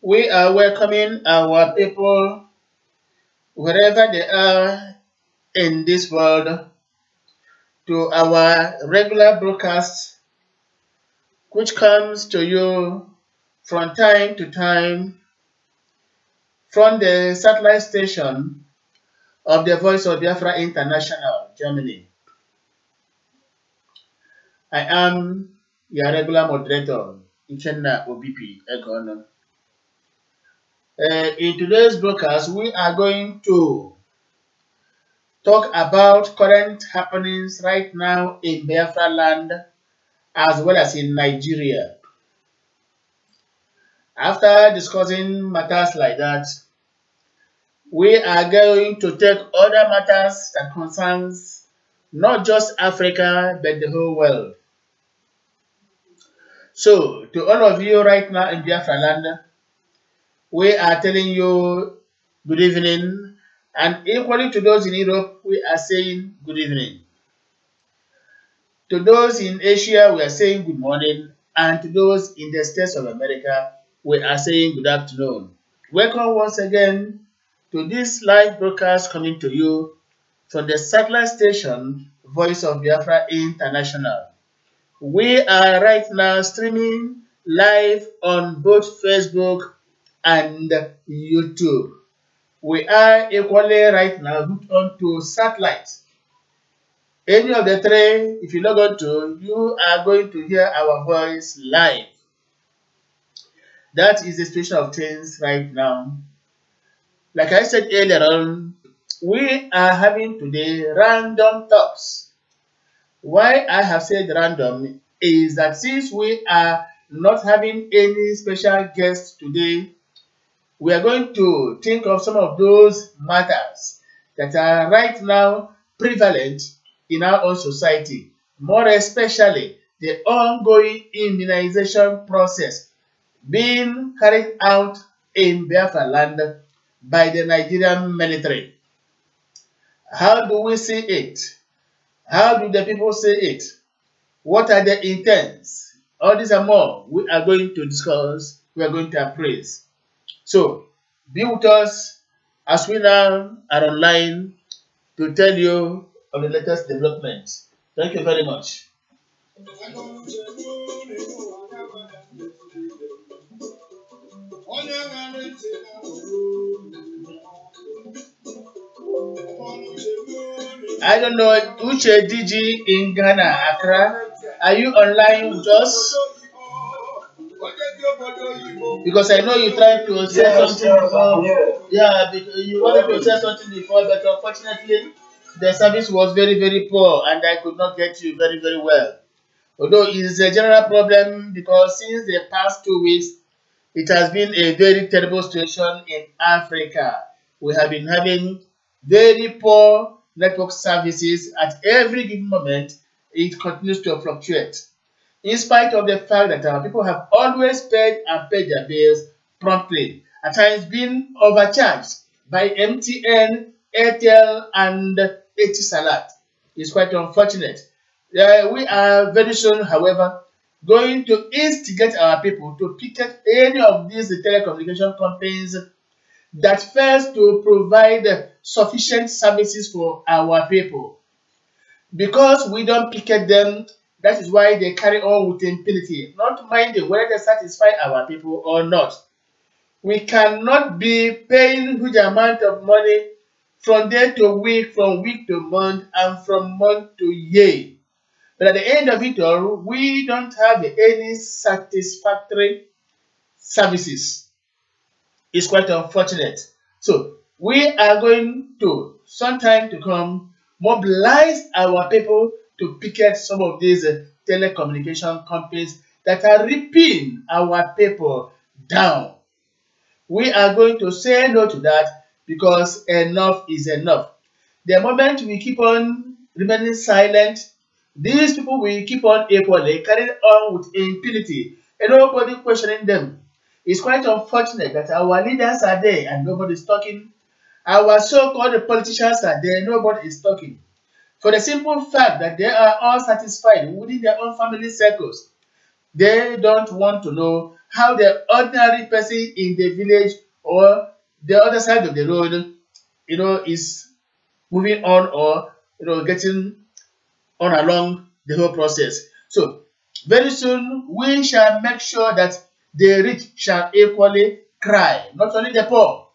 We are welcoming our people wherever they are in this world to our regular broadcast, which comes to you from time to time from the satellite station of the Voice of Biafra International, Germany. I am your regular moderator, Uchenna Obipi Egono. In today's broadcast, we are going to talk about current happenings right now in Biafra land as well as in Nigeria. After discussing matters like that, we are going to take other matters that concerns not just Africa but the whole world. So, to all of you right now in Biafra land, we are telling you good evening, and equally to those in Europe, we are saying good evening. To those in Asia, we are saying good morning, and to those in the States of America, we are saying good afternoon. Welcome once again to this live broadcast coming to you from the satellite station Voice of Biafra International. We are right now streaming live on both Facebook and YouTube. We are equally right now hooked onto satellite. Any of the three, if you log on to, you are going to hear our voice live. That is the situation of things right now. Like I said earlier on, we are having today random talks. Why I have said random is that since we are not having any special guests today, we are going to think of some of those matters that are right now prevalent in our own society, more especially the ongoing immunization process being carried out in Biafra land by the Nigerian military. How do we see it? How do the people see it? What are the intents? All these and more we are going to discuss, we are going to appraise. So, be with us as we now are online to tell you of the latest developments. Thank you very much. I don't know, Uche DG in Ghana, Accra. Are you online with us? Because I know you tried to say something before. Yeah, you wanted to say something before, but unfortunately, the service was very, very poor and I could not get you very, very well. Although it is a general problem because since the past 2 weeks, it has been a very terrible situation in Africa. We have been having very poor network services at every given moment. It continues to fluctuate. In spite of the fact that our people have always paid and paid their bills promptly, at times being overcharged by MTN, Airtel, and Etisalat. It's quite unfortunate. We are very soon, however, going to instigate our people to picket any of these telecommunication companies that fails to provide sufficient services for our people. Because we don't picket them, that is why they carry on with impunity, not minding whether they satisfy our people or not. We cannot be paying huge amount of money from day to week, from week to month, and from month to year. But at the end of it all, we don't have any satisfactory services. It's quite unfortunate. So we are going to, sometime to come, mobilize our people to picket some of these telecommunication companies that are ripping our people down. We are going to say no to that because enough is enough. The moment we keep on remaining silent, these people will keep on equally carrying on with impunity and nobody questioning them. It's quite unfortunate that our leaders are there and nobody is talking. Our so-called politicians are there, nobody is talking. For the simple fact that they are all satisfied within their own family circles. They don't want to know how the ordinary person in the village or the other side of the road, is moving on or getting on along the whole process. So very soon we shall make sure that the rich shall equally cry, not only the poor.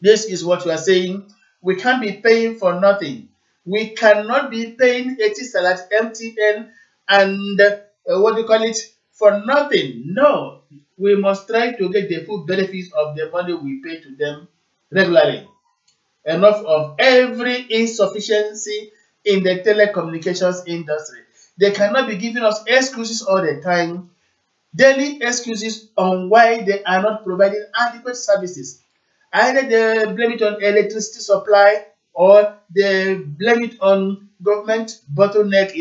This is what we are saying. We can't be paying for nothing. We cannot be paying 80 salad MTN and what do you call it for nothing. No, we must try to get the full benefits of the money we pay to them regularly. Enough of every insufficiency in the telecommunications industry. They cannot be giving us excuses all the time, daily excuses on why they are not providing adequate services. Either they blame it on electricity supply or they blame it on government bottleneck,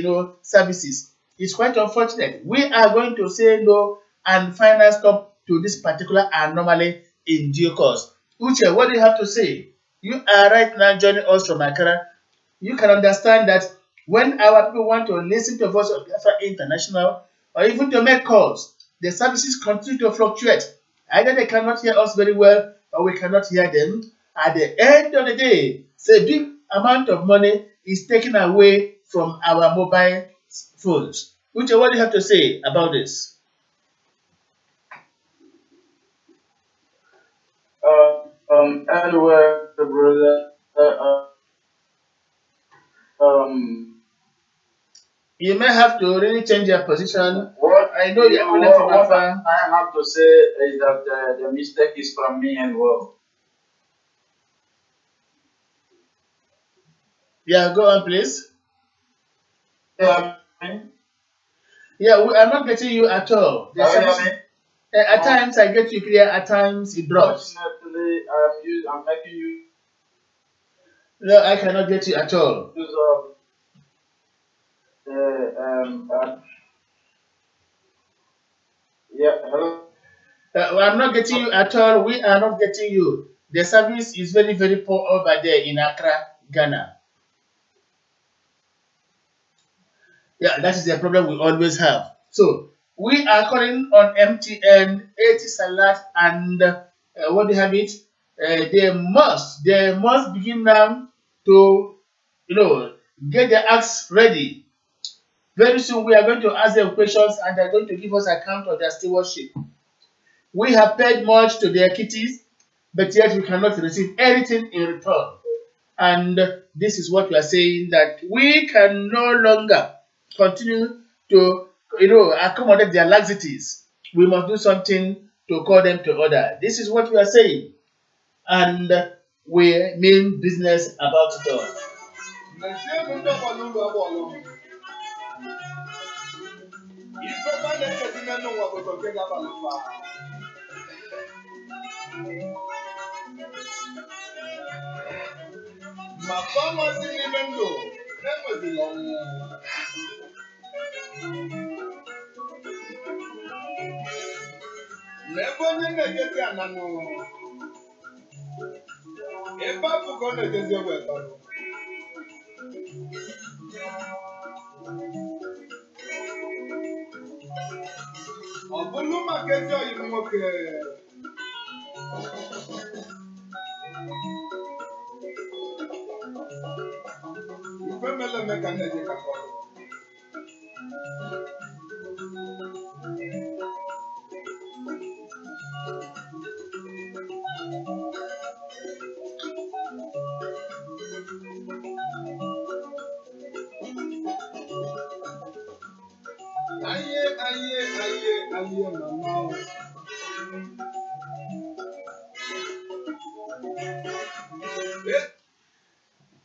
services. It's quite unfortunate. We are going to say no and final stop to this particular anomaly in due course. Uche, what do you have to say? You are right now joining us from Accra. You can understand that when our people want to listen to the voice of Biafra International or even to make calls, the services continue to fluctuate. Either they cannot hear us very well or we cannot hear them. At the end of the day, a big amount of money is taken away from our mobile phones. Uche, what do you have to say about this? Anyway, brother, you may have to really change your position. what I know you're calling from afar. I have to say is that the mistake is from me and well. Yeah, go on, please. Yeah, Yeah, I'm not getting you at all. At times I get you clear, at times it drops. Unfortunately, I'm making you No, I cannot get you at all. use of yeah, hello. I'm not getting you at all. We are not getting you. The service is very, very poor over there in Accra, Ghana. Yeah, that is the problem we always have. So we are calling on MTN, 80 Salat, and what do you have it? They must begin now to, get their acts ready. Very soon we are going to ask them questions and they're going to give us account of their stewardship. We have paid much to their kitties, but yet we cannot receive anything in return. And this is what we are saying, that we can no longer continue to, accommodate their laxities. We must do something to call them to order. This is what we are saying. And we mean business about it all.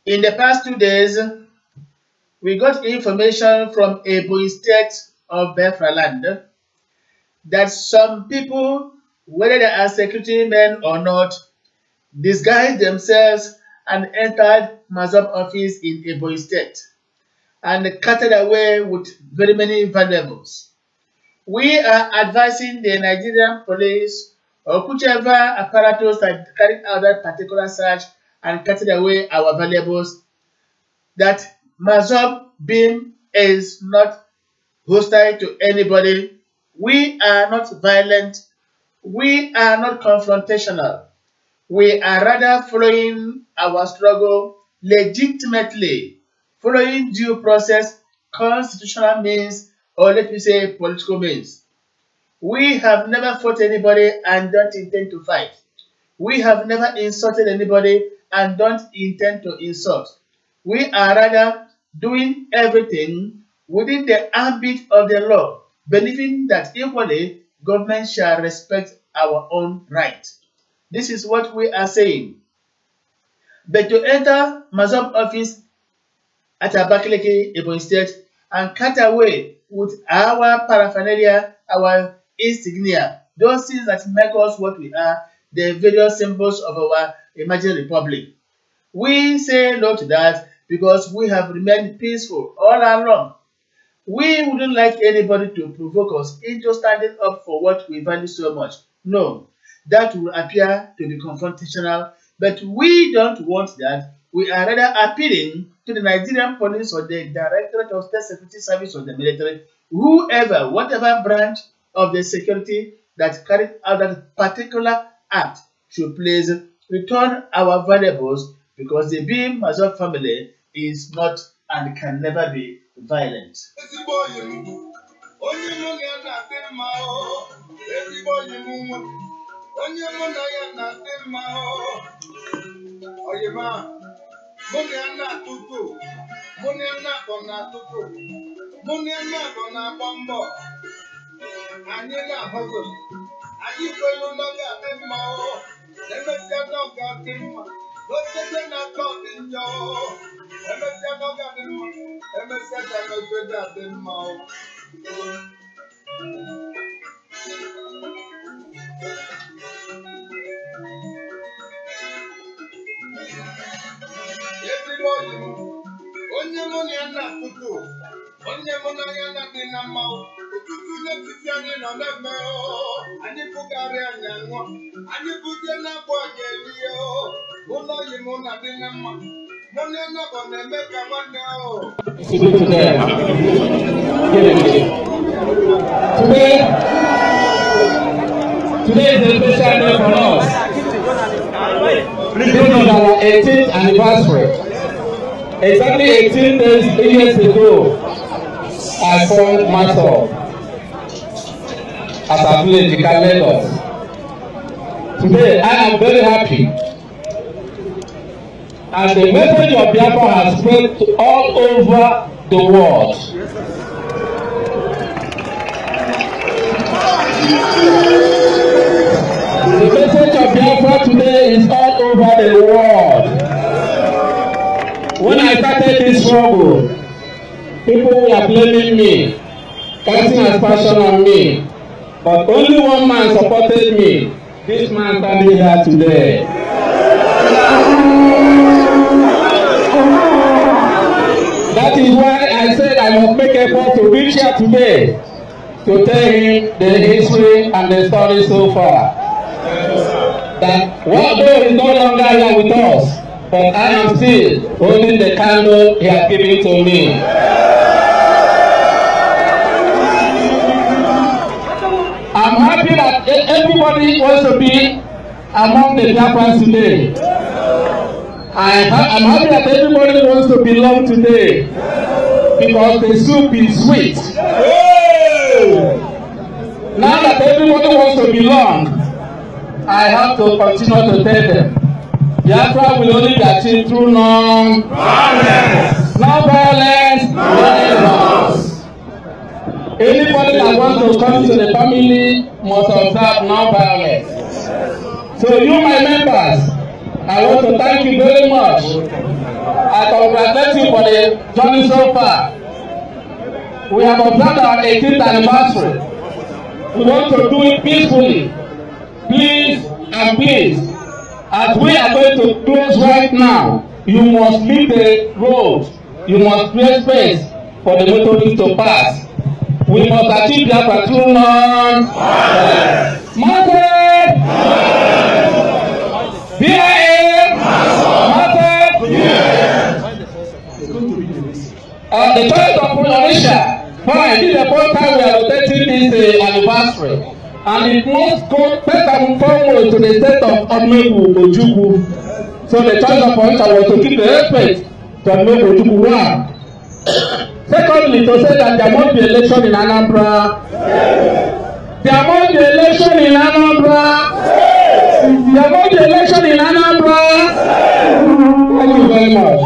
In the past 2 days, we got information from a Ebonyi state of Biafra land that some people, whether they are security men or not, disguised themselves and entered Massob office in Ebonyi state and carted away with very many valuables. We are advising the Nigerian police or whichever apparatus that carried out that particular search and carted away our valuables that Massob BIM is not hostile to anybody. We are not violent We are not confrontational. We are rather following our struggle legitimately, following due process, constitutional means, or let me say political means. We have never fought anybody and don't intend to fight. We have never insulted anybody and don't intend to insult. We are rather doing everything within the ambit of the law, believing that equally government shall respect our own rights. This is what we are saying. But to enter Massob office at Abakaliki, Ebonyi State, and cut away with our paraphernalia, our insignia, those things that make us what we are, the various symbols of our imagined republic. We say no to that because we have remained peaceful all along. We wouldn't like anybody to provoke us into standing up for what we value so much. No, that will appear to be confrontational, but we don't want that. We are rather appealing to the Nigerian police or the Directorate of State Security Service or the military, whoever, whatever branch of the security that carried out that particular act should please return our valuables, because the bim-massob family is not and can never be violent. Today is a special day for us. This is our 18th anniversary. Exactly 18 years ago, I formed Massob as a village in Lagos. Today, I am very happy. And the message of Biafra has spread all over the world. The message of Biafra today is all over the world. When I started this struggle, people were blaming me, casting aspersion on me. But only one man supported me. This man standing here today. That is why I said I must make effort to reach here today to tell him the history and the story so far. That although he's no longer here with us, but I am still holding the candle he has given to me. I'm happy that everybody wants to be among the Biafrans today. I'm happy that everybody wants to belong today, because the soup is sweet. Now that everybody wants to belong, I have to continue to tell them, Biafra will only be achieved through non-violence. No violence, no violence. Anybody that wants to come to the family must observe non-violence. So you, my members, I want to thank you very much. I congratulate you for the journey so far. We have observed our 18th anniversary. We want to do it peacefully. Please and please, as we are going to close right now, you must leave the road. You must create space for the motorists to pass. We must achieve Biafra through non-violence. The choice of Malaysia, fine, this is the first time we are rotating this anniversary. and it must go first and foremost to the state of Odumegwu Ojukwu. So the choice of Onitsha was to keep the respect to Odumegwu Ojukwu. One. Secondly, to say that there must be election in Anambra. There must be election in Anambra. There must be election in Anambra. Thank you very much.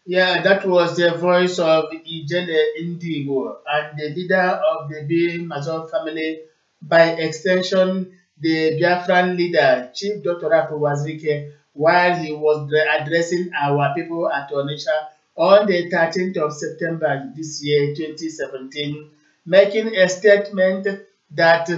Yeah, that was the voice of Ijele Indigo and the leader of the bim-massob family, by extension, the Biafran leader, Chief Dr. Rafu Wazirike, while he was addressing our people at Onitsha on the 13th of September this year, 2017, making a statement that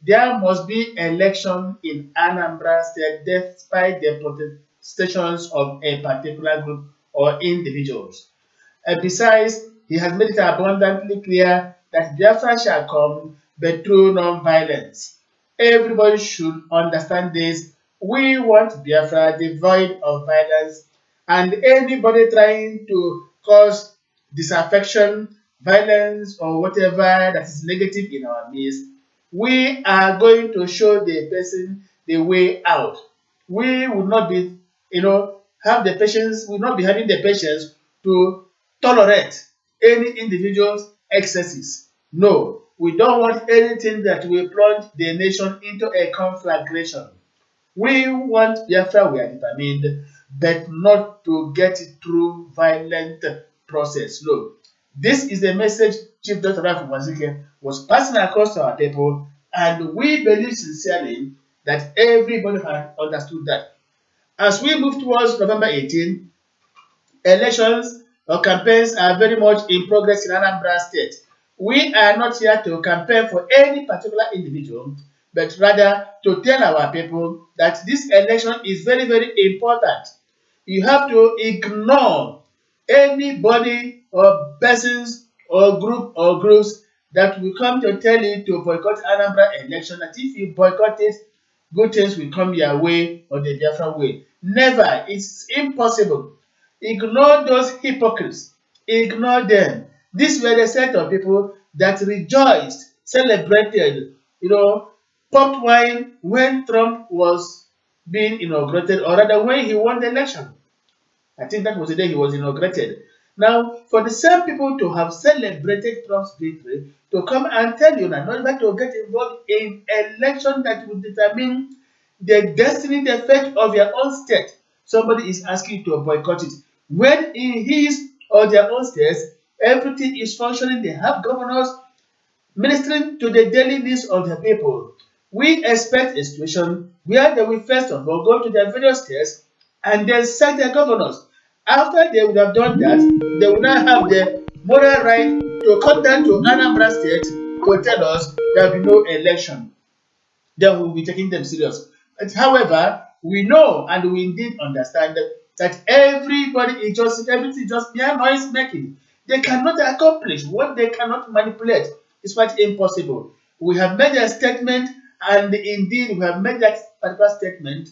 there must be election in Anambra State despite the protestations of a particular group or individuals. Besides, he has made it abundantly clear that Biafra shall come, but through non-violence. Everybody should understand this. We want Biafra devoid of violence, and anybody trying to cause disaffection, violence, or whatever that is negative in our midst, we are going to show the person the way out. We will not be, have the patience, will not be having the patience to tolerate any individual's excesses. No, we don't want anything that will plunge the nation into a conflagration. We want Biafra, we are determined, but not to get it through violent process. No. This is the message Chief Dr. Rafu Wazirike was passing across to our people, and we believe sincerely that everybody has understood that. As we move towards November 18, elections or campaigns are very much in progress in Anambra State. We are not here to campaign for any particular individual, but rather to tell our people that this election is very, very important. You have to ignore anybody or persons or groups that will come to tell you to boycott Anambra election, that if you boycott it, good things will come your way or the Biafra way. Never. It's impossible. Ignore those hypocrites. Ignore them. These were the set of people that rejoiced, celebrated, popped wine when Trump was being inaugurated, or rather when he won the election. I think that was the day he was inaugurated. Now, for the same people to have celebrated Trump's victory, to come and tell you now, not to get involved in election that will determine the destiny, the fate of your own state, somebody is asking you to boycott it. When in his or their own states, everything is functioning, they have governors ministering to the daily needs of the people. We expect a situation where they will first of all go to their various states and then select their governors. After they would have done that, they will now have the moral right to come down to Anambra State to tell us there will be no election. Then we will be taking them serious. But however, we know and we indeed understand that everybody is everything is just mere noise making. They cannot accomplish what they cannot manipulate. It's quite impossible. We have made a statement, and indeed we have made that particular statement.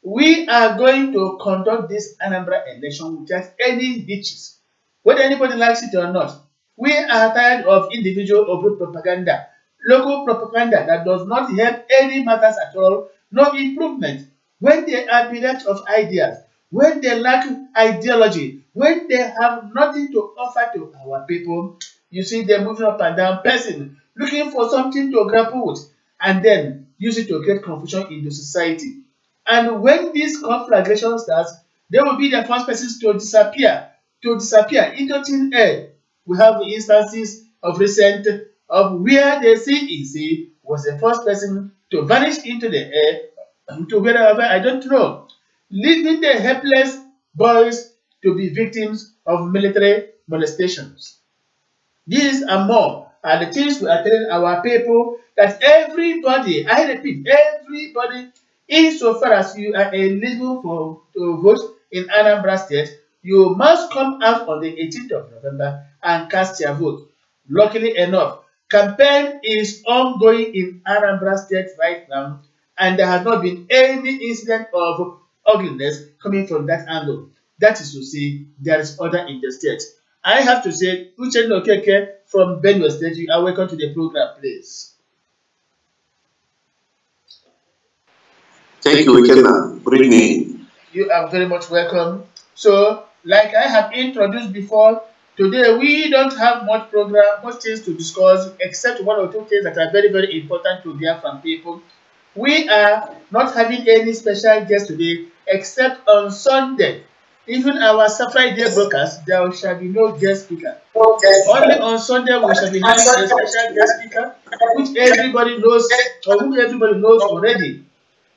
We are going to conduct this Anambra election without any hitches, whether anybody likes it or not. We are tired of individual or group propaganda, local propaganda that does not help any matters at all, no improvement. When they are bereft of ideas, when they lack ideology, when they have nothing to offer to our people, you see them moving up and down, person looking for something to grapple with, and then use it to create confusion in the society. And when this conflagration starts, they will be the first persons to disappear into thin air. We have instances of recent of where the CEC was the first person to vanish into the air, to wherever, I don't know, leaving the helpless boys to be victims of military molestations. These and more are the things we are telling our people, that everybody, I repeat, everybody, insofar as you are eligible to vote in Anambra State, you must come out on the 18th of November and cast your vote. Luckily enough, campaign is ongoing in Anambra State right now, and there has not been any incident of ugliness coming from that angle. That is to say, there is order in the state. I have to say, Uchenna Okeke from Benue State, you are welcome to the program, please. Thank you, Uchenna. Good evening. You are very much welcome. So, like I have introduced before, today we don't have much things to discuss, except one or two things that are very, very important to hear from people. We are not having any special guest today, except on Sunday. Even our Friday broadcast, there shall be no guest speaker. Only on Sunday we shall be having a special guest speaker, which everybody knows, or whom everybody knows already.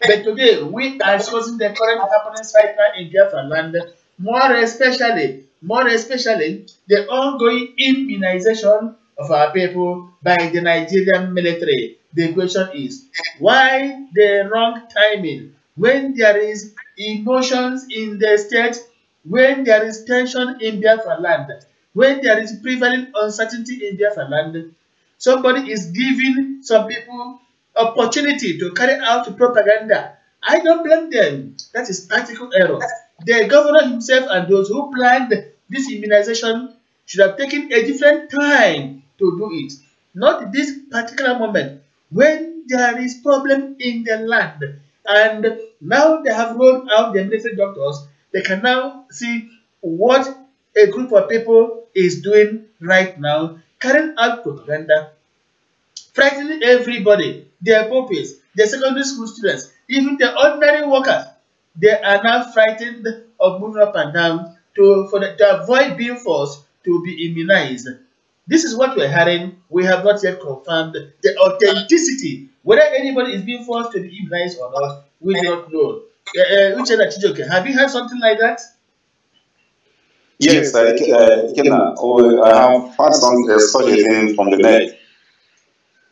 But today we are discussing the current happenings right now in Biafra land, more especially the ongoing immunization of our people by the Nigerian military. The question is, why the wrong timing when there is emotions in the state, when there is tension in Biafra land, when there is prevalent uncertainty in Biafra land? Somebody is giving some people opportunity to carry out propaganda. I don't blame them. That is tactical error. The governor himself and those who planned this immunization should have taken a different time to do it. Not this particular moment when there is problem in the land. And now they have rolled out the military doctors. They can now see what a group of people is doing right now, carrying out propaganda, frightening everybody, their pupils, the secondary school students, even the ordinary workers. They are now frightened of moving up and down to avoid being forced to be immunized. This is what we're hearing. We have not yet confirmed the authenticity. Whether anybody is being forced to be immunized or not, we do not know. Have you heard something like that? Yes, I have heard such a thing from the net.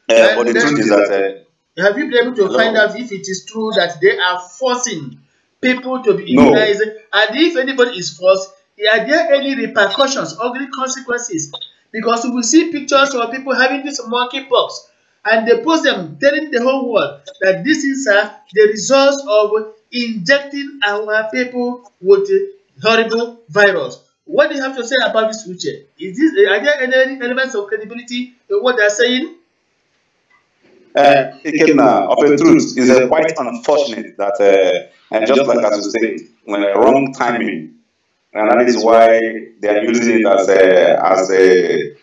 But the truth is that... have you been able to find out if it is true that they are forcing people to be immunized? No. And if anybody is forced, are there any repercussions, ugly consequences? Because we will see pictures of people having this monkeypox, and they post them, telling the whole world that this is the result of injecting our people with horrible virus. What do you have to say about this, Uche? Are there any elements of credibility in what they are saying? Ikenna, of a truth, is quite unfortunate that, and just like as you say, when wrong timing, and that is why they are using it as a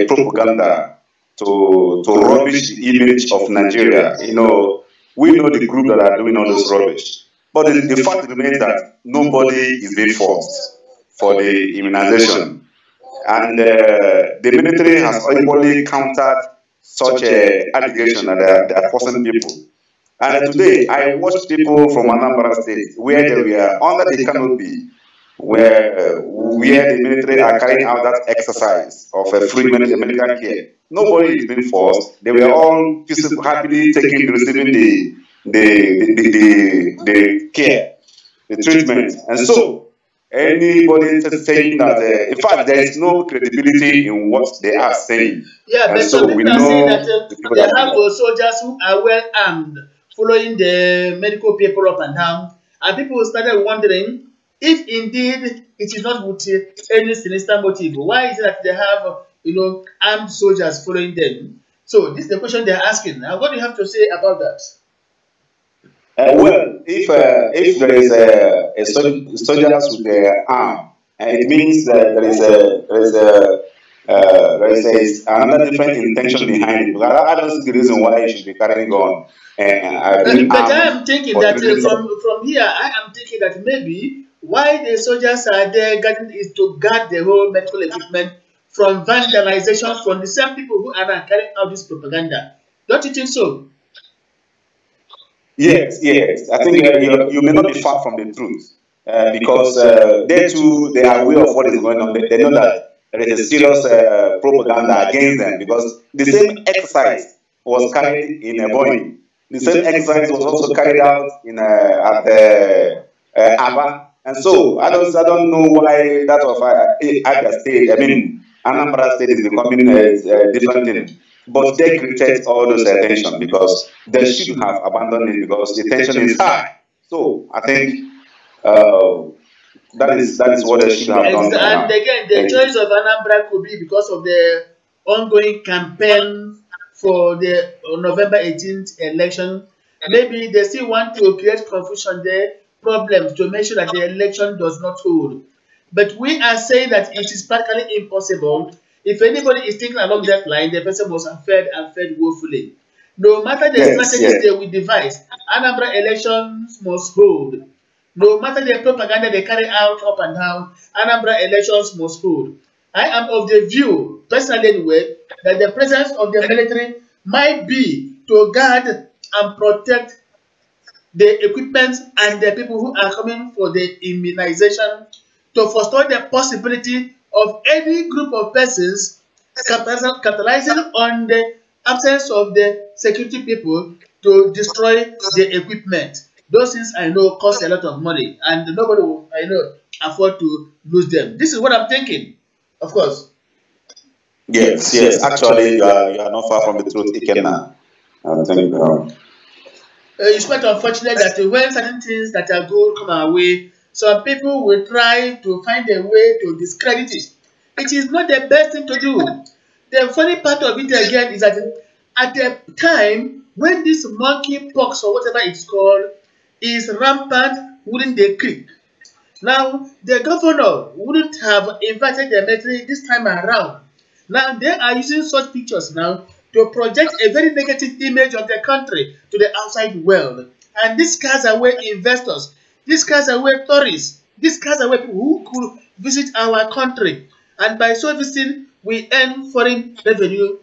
propaganda to rubbish the image of Nigeria. You know, we know the group that are doing all this rubbish, but the fact remains that nobody is being forced for the immunization, and the military has equally countered such an allegation that they are forcing people. And today, I watched people from Anambra State where they were under the canopy, where the military are carrying out that exercise of a free medical care. Nobody is being forced. They were all happily receiving the care, the treatment. And so, anybody saying that, in fact, there is no credibility in what they are saying. Yeah, but so some people are saying that they have soldiers who are well armed, following the medical people up and down, and people started wondering if indeed it is not with any sinister motive. Why is it that they have, armed soldiers following them? So this is the question they are asking. Now, what do you have to say about that? Well, if there is a soldiers with their arm, it means that there is another different intention behind it. Because I don't see the reason why you should be carrying on. But I am thinking that from here, I am thinking that maybe why the soldiers are there is to guard the whole medical equipment from vandalization from the same people who are now carrying out this propaganda. Don't you think so? Yes. I think you may not be far from the truth because they too, they are aware of what is going on. They know that there is a serious propaganda against them because the same exercise was carried in Ebonyi. The same exercise was also carried out in at Aba. And so I don't know why that of Abia State, I mean Anambra State is becoming a different thing. But they created all those tension because they should have abandoned it because the tension is high. So I think that is what they should have done. And again, the choice of Anambra could be because of the ongoing campaign for the November 18th election. Maybe they still want to create confusion there, problems to make sure that the election does not hold. But we are saying that it is practically impossible. If anybody is thinking along that line, the person must have failed and failed woefully. No matter the strategies they will devise, Anambra elections must hold. No matter the propaganda they carry out up and down, Anambra elections must hold. I am of the view, personally anyway, that the presence of the military might be to guard and protect the equipment and the people who are coming for the immunization, to forestall the possibility of any group of persons capitalizing on the absence of the security people to destroy the equipment. Those things I know cost a lot of money, and nobody will, I know, afford to lose them. This is what I'm thinking, of course. Yes. Actually, you are not far from the truth, Ikenna. I think. It's quite unfortunate that when certain things that are good come our way, some people will try to find a way to discredit it. It is not the best thing to do. The funny part of it again is that at the time when this monkeypox or whatever it's called is rampant within the creek, now the governor wouldn't have invited the military this time around. Now they are using such pictures now to project a very negative image of the country to the outside world. And this scares away investors, this scares away tourists, this scares away people who could visit our country. And by so visiting, we earn foreign revenue.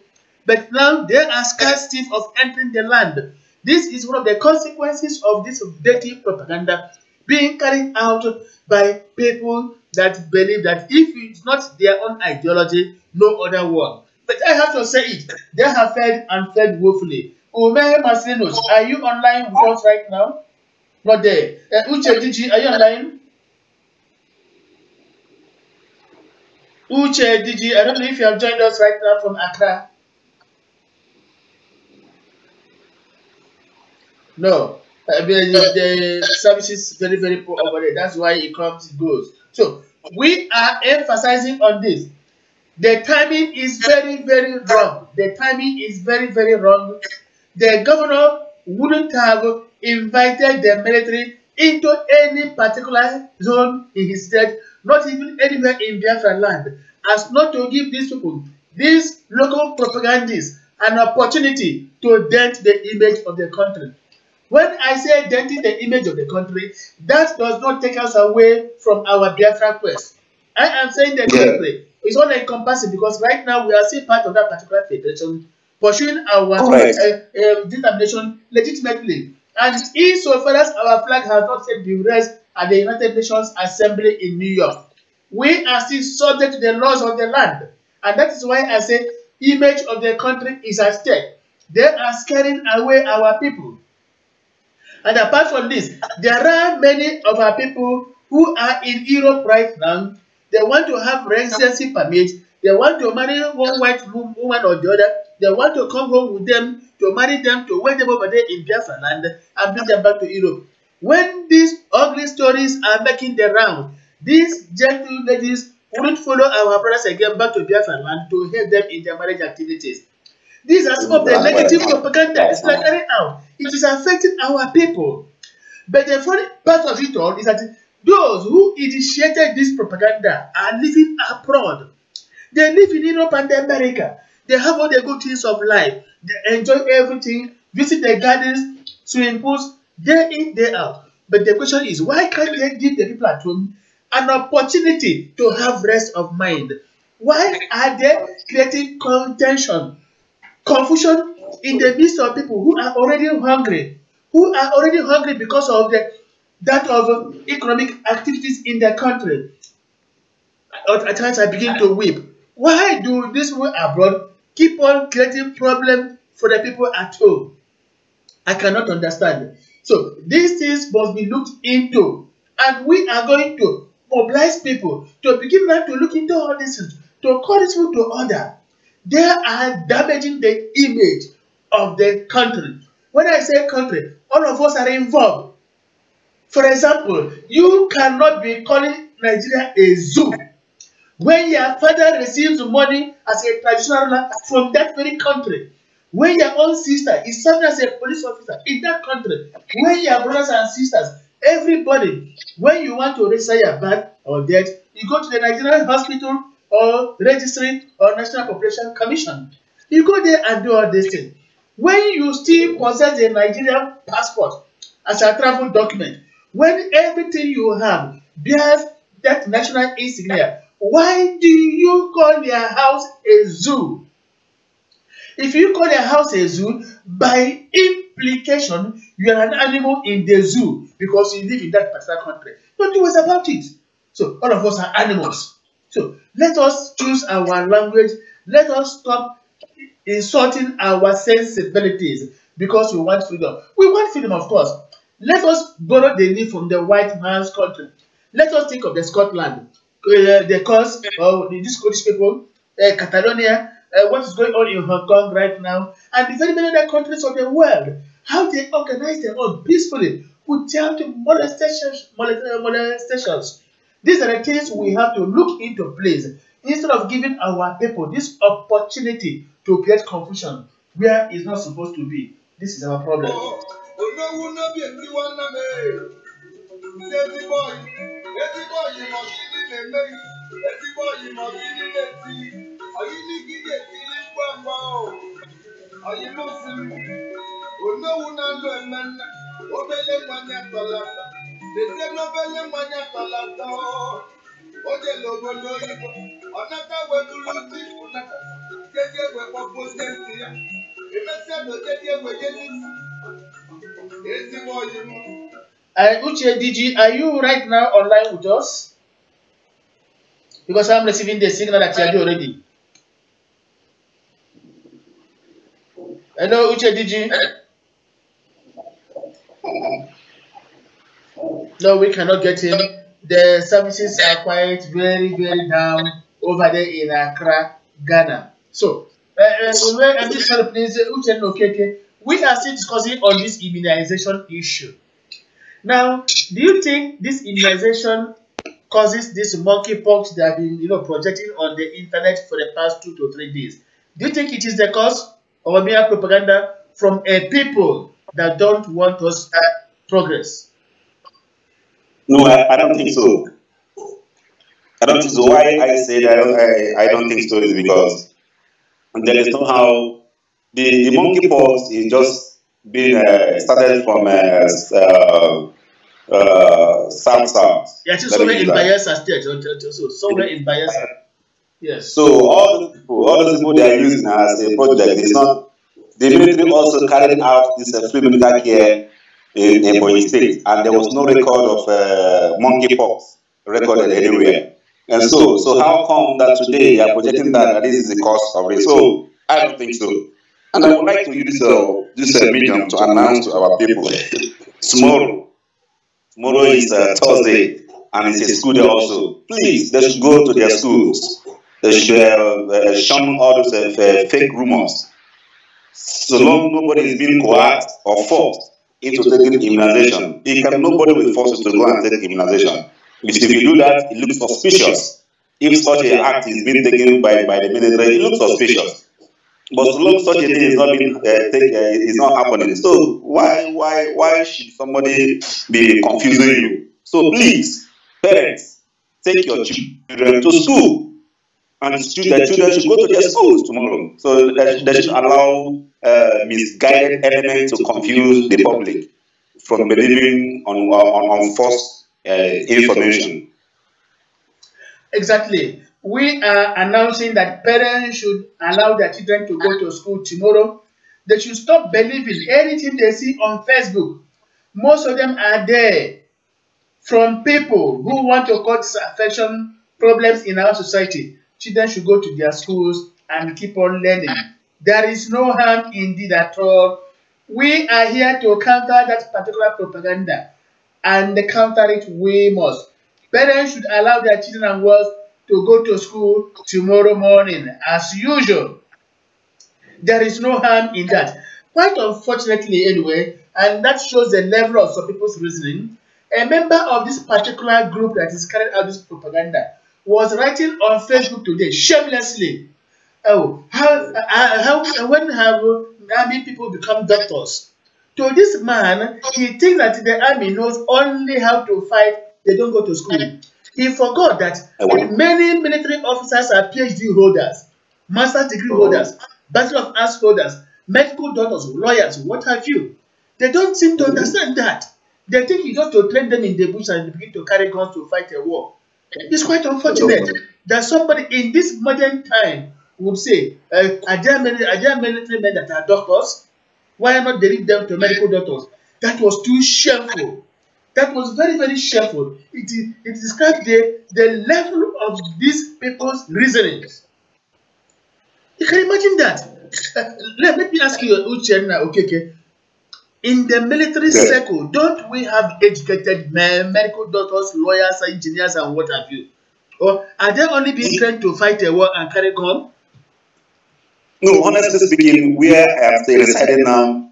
But now there are scarcity of entering the land. This is one of the consequences of this dirty propaganda being carried out by people that believe that if it's not their own ideology, no other one. But I have to say it, they have failed and failed woefully. Ume Maslinos, are you online with us right now? Not there. Uche Digi, are you online? Uche Digi, I don't know if you have joined us right now from Accra. No. The service is very, very poor over there. That's why it comes, it goes. So, we are emphasizing on this. The timing is very, very wrong. The timing is very, very wrong. The governor wouldn't have invited the military into any particular zone in his state, not even anywhere in Biafra land, as not to give these people, these local propagandists, an opportunity to dent the image of the country. When I say denting the image of the country, that does not take us away from our Biafra quest. I am saying the country is all encompassing because right now we are still part of that particular federation, pursuing our determination legitimately. And insofar as our flag has not yet been raised at the United Nations Assembly in New York, we are still subject to the laws of the land. And that is why I say image of the country is at stake. They are scaring away our people. And apart from this, there are many of our people who are in Europe right now. They want to have residency permit. They want to marry one white woman or the other. They want to come home with them, to marry them, to wed them over there in Biafra land and bring them back to Europe. When these ugly stories are making the round, these gentle ladies wouldn't follow our brothers again back to Biafra land to help them in their marriage activities. These are some of the negative propaganda it's not carrying out. It is affecting our people. But the funny part of it all is that those who initiated this propaganda are living abroad. They live in Europe and America. They have all the good things of life. They enjoy everything, visit the gardens, swimming pools, day in, day out. But the question is, why can't they give the people at home an opportunity to have rest of mind? Why are they creating contention, confusion in the midst of people who are already hungry, because of that of economic activities in the country? At times I begin to weep. Why do these people abroad keep on creating problems for the people at home. I cannot understand. So these things must be looked into, and we are going to mobilize people to begin now to look into all these things, to call these people to order. They are damaging the image of the country. When I say country, all of us are involved. For example, you cannot be calling Nigeria a zoo when your father receives money as a traditional ruler from that very country, when your own sister is serving as a police officer in that country, when your brothers and sisters, everybody, when you want to register your birth or death, you go to the Nigerian hospital or registry or National Population Commission. You go there and do all these things. When you still possess a Nigerian passport as a travel document, when everything you have bears that national insignia, why do you call your house a zoo? If you call your house a zoo, by implication, you are an animal in the zoo because you live in that particular country. Don't do what about it. So all of us are animals. So let us choose our language. Let us stop insulting our sensibilities because we want freedom. We want freedom, of course. Let us borrow the leaf from the white man's country. Let us think of the Scotland, the cause of the Scottish people, Catalonia, what is going on in Hong Kong right now, and the very many other countries of the world, how they organize their own peacefully without molestations. These are the things we have to look into place instead of giving our people this opportunity to create confusion where it's not supposed to be. This is our problem. Uche DG, are you right now online with us? Because I'm receiving the signal that you are already. Hello, Uche DG. No, we cannot get him. The services are quite very down over there in Accra, Ghana. So, I'm just sorry, please, Uche Okeke. We are still discussing on this immunization issue. Now, do you think this immunization causes this monkeypox that have been, projecting on the internet for the past 2 to 3 days? Do you think it is the cause or mere propaganda from a people that don't want us to progress? No, I don't think so. I don't think so. Why I say that I don't think so is because there is no how the monkeypox is just being started from South. Yeah, somewhere in Bayelsa State, so somewhere in Bayelsa. Yes. So all those people they are using as a project, it's not. The military also carried out this free medical care in Ebonyi State, and there was no record of monkeypox recorded anywhere. And so how come that today they are projecting that this is the cause of it? So I don't think so. And I would like to use this medium to announce to our people tomorrow is Thursday, and it's a school day also. Please, they should go to their schools. They should shun all those fake rumors. So long nobody is being coerced or forced into taking immunization, nobody will force you to go and take immunization. If you do that, it looks suspicious. If such an act is being taken by the military, it looks suspicious. But so long such a thing is not being is not happening. So why should somebody be confusing you? So please, parents, take your children to school, and the children should go to their schools tomorrow. So they should allow misguided elements to confuse the public from believing on false information. Exactly. We are announcing that parents should allow their children to go to school tomorrow. They should stop believing anything they see on Facebook. Most of them are there from people who want to cause affection problems in our society. Children should go to their schools and keep on learning. There is no harm indeed at all. We are here to counter that particular propaganda, and counter it we must. Parents should allow their children and wives to go to school tomorrow morning as usual. There is no harm in that. Quite unfortunately, anyway, and that shows the level of some people's reasoning, a member of this particular group that is carrying out this propaganda was writing on Facebook today shamelessly. Oh, when have army people become doctors? To this man, he thinks that the army knows only how to fight, they don't go to school. He forgot that many military officers are PhD holders, master's degree holders, Bachelor of Arts holders, medical doctors, lawyers, what have you. They don't seem to understand that. They think you just to train them in the bush and begin to carry guns to fight a war. It's quite unfortunate that somebody in this modern time would say, are there military men that are doctors? Why not they lead them to medical doctors? That was too shameful. That was very, very shameful. It describes the level of these people's reasonings. You can imagine that. Let me ask you, Uchenna Okeke. In the military circle, don't we have educated men, medical doctors, lawyers, engineers, and what have you? Or are they only being trained to fight a war and carry gun? No, honestly speaking, we are residing now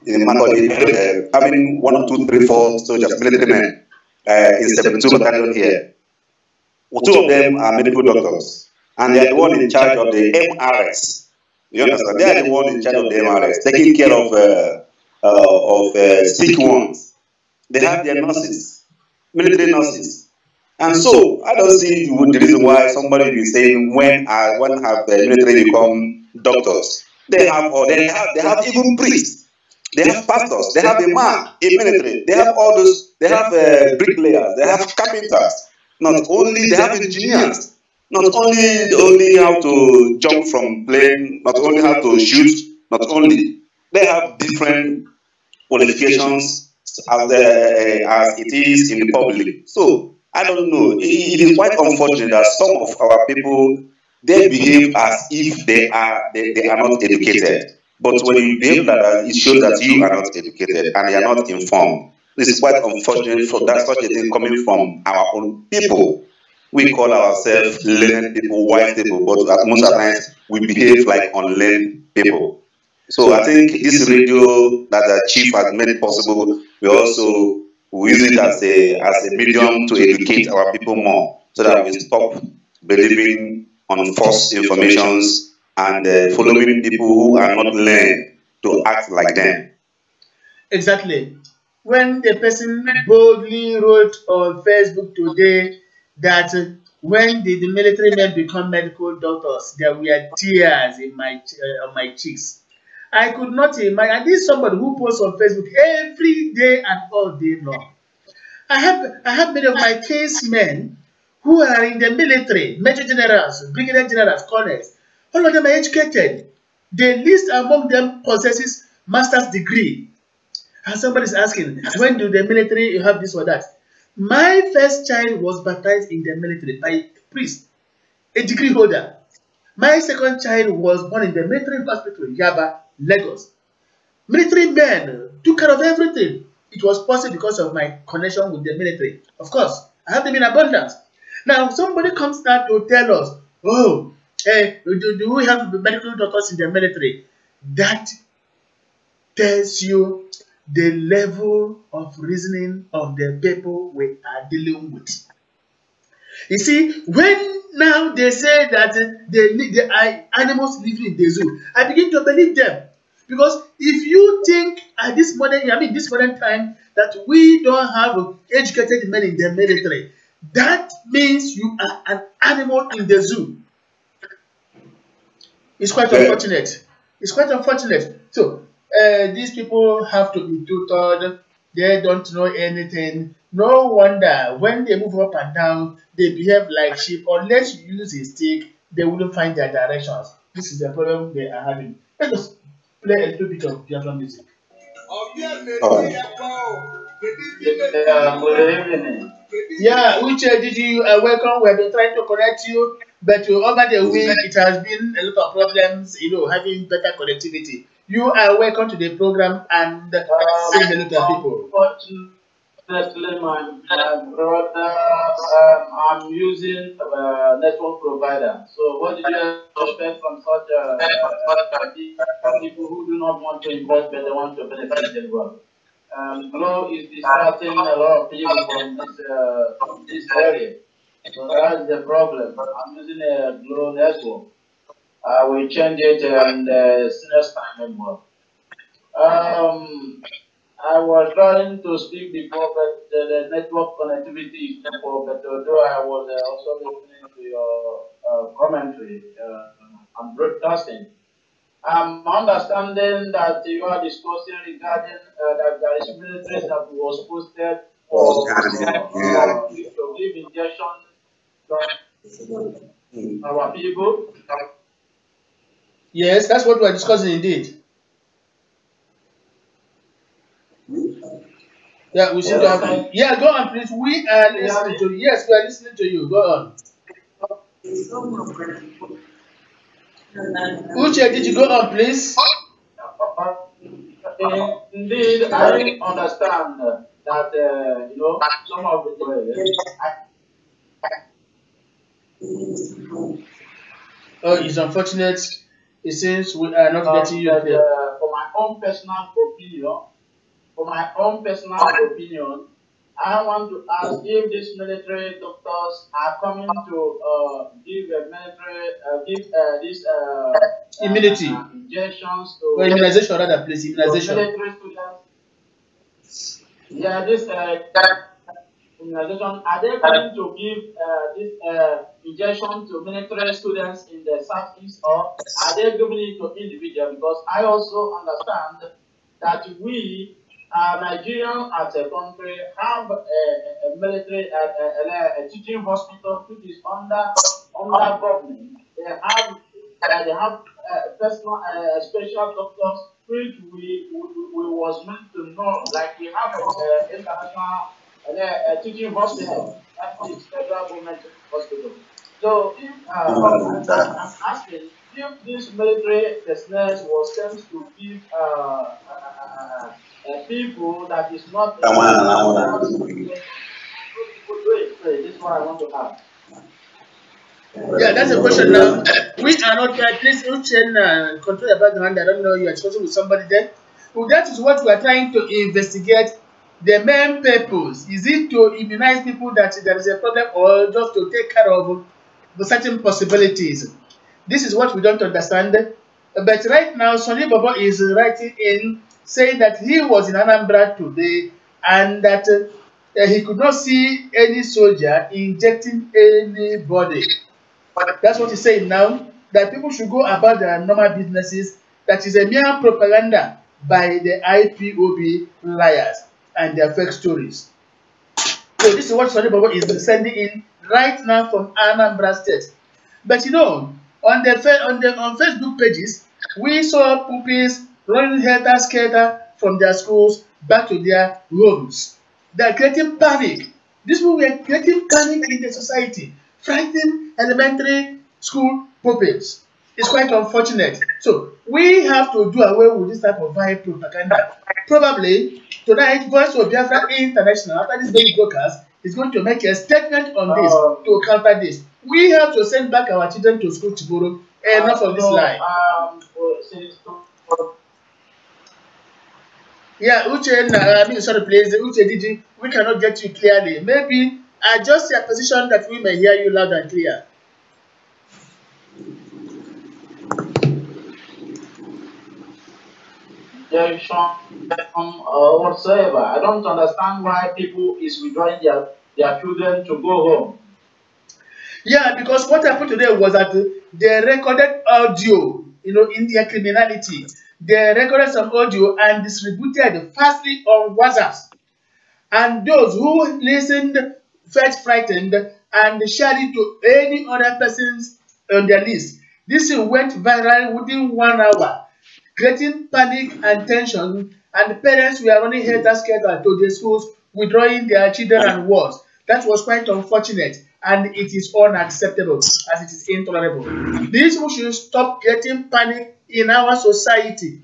in Makodi, having 1, 2, 3, 4 soldiers, military men in 72 battalion here. 2 of them are medical doctors, and they are the one in charge of the MRS. You understand? They are the one in charge of the MRS, taking care of sick ones. They have their nurses, military nurses. And so, I don't see the reason why somebody will be saying when have the military become doctors. They have even priests, they have pastors, they have a man in military, they have all those, they have bricklayers, they have carpenters. Not only they have engineers. Not only how to jump from plane, not only how to shoot, not only they have different qualifications as it is in the public. So I don't know. It is quite unfortunate that some of our people they behave as if they are not educated. But when you behave like that, it shows that you are not educated and you are not informed. This is quite unfortunate for that such a thing coming from our own people. We call ourselves learned people, wise people, but most of the times we behave like unlearned people. So I think this radio that the chief has made possible, we use it as a medium to educate our people more, so that we stop believing on false informations and following people who are not learned to act like them. Exactly. When the person boldly wrote on Facebook today that when the military men become medical doctors, there were tears in on my cheeks. I could not imagine. And this is somebody who posts on Facebook every day and all day long. I have many of my casemen who are in the military, major generals, brigadier generals, colonels. All of them are educated. The least among them possesses master's degree. And somebody is asking, when do the military have this or that? My first child was baptized in the military by a priest, a degree holder. My second child was born in the military hospital in Yaba, Lagos. Military men took care of everything. It was possible because of my connection with the military. Of course, I have them in abundance. Now, somebody comes down to tell us, oh, do we have medical doctors in the military? That tells you the level of reasoning of the people we are dealing with. You see, when now they say that the animals living in the zoo, I begin to believe them. Because if you think at this modern time that we don't have educated men in the military, that means you are an animal in the zoo. It's quite unfortunate. It's quite unfortunate. So these people have to be tutored. They don't know anything. No wonder when they move up and down, they behave like sheep. Unless you use a stick, they wouldn't find their directions. This is the problem they are having. Let us play a little bit of Biafra music. Good evening. Yeah, which did you welcome? We have been trying to connect you. But over the week, it has been a lot of problems, having better connectivity. You are welcome to the program and say hello to people. Unfortunately, my brother, I'm using network provider. So what did you expect from such people who do not want to invest but they want to benefit as well? Glow is distracting a lot of people from this area. So that's the problem. I'm using a Glow network. I will change it and next time as well. I was trying to speak before, but the network connectivity is poor. But although I was also listening to your commentary and broadcasting, I'm understanding that you are discussing regarding that there is military that was posted for to give injection to our people. Yes, that's what we're discussing indeed. Yeah, we seem to have. Yeah, go on, please. We are listening to you. Yes, we are listening to you. Go on. Uche, did you go on, please? Indeed, I understand that some of the Oh, it's unfortunate. It seems we are not getting you clear. For my own personal opinion, I want to ask if these military doctors are coming to give this immunity injections to immunization rather, please. Immunization. Military students. Yeah, this immunization. Are they going to give this injection to military students in the southeast, or are they giving it to individuals? Because I also understand that we, Nigerian as a country, have a military, a teaching hospital which is under government. They have personal, special doctors which we was meant to know, like we have international teaching hospital, that is federal government hospital. So if I'm asking if this military personnel was sent to give people that is not this is what I want to ask. Yeah, that's a question now. We are not trying. Please, Uchen, control your background. I don't know you're discussing with somebody there. Well, that is what we are trying to investigate. The main purpose is it to immunize people that there is a problem, or just to take care of the certain possibilities. This is what we don't understand. But right now, Sonny Baba is writing in saying that he was in Anambra today and that he could not see any soldier injecting anybody. That's what he's saying now, that people should go about their normal businesses. That is a mere propaganda by the IPOB liars and their fake stories. So this is what Sonny Baba is sending in right now from Anambra State. But on Facebook pages, we saw pupils running helter-skelter from their schools back to their homes. They are creating panic. These people were creating panic in the society, frightening elementary school pupils. It's quite unfortunate. So we have to do away with this type of vile propaganda. Probably tonight, Voice of Biafra International, after this very broadcast, is going to make a statement on this to counter this. We have to send back our children to school tomorrow. Enough of this lie. Yeah, Uche, sorry, please. Uche, Didi, we cannot get you clearly. Maybe adjust your position that we may hear you loud and clear. Whatsoever. I don't understand why people is withdrawing their children to go home. Yeah, because what happened today was that they recorded audio, in their criminality. They recorded some audio and distributed fastly on WhatsApp. And those who listened felt frightened and shared it to any other persons on their list. This went viral within 1 hour, creating panic and tension, and parents were running helter-skelter to their schools, withdrawing their children and wards. That was quite unfortunate. and it is unacceptable as it is intolerable. These people should stop creating panic in our society.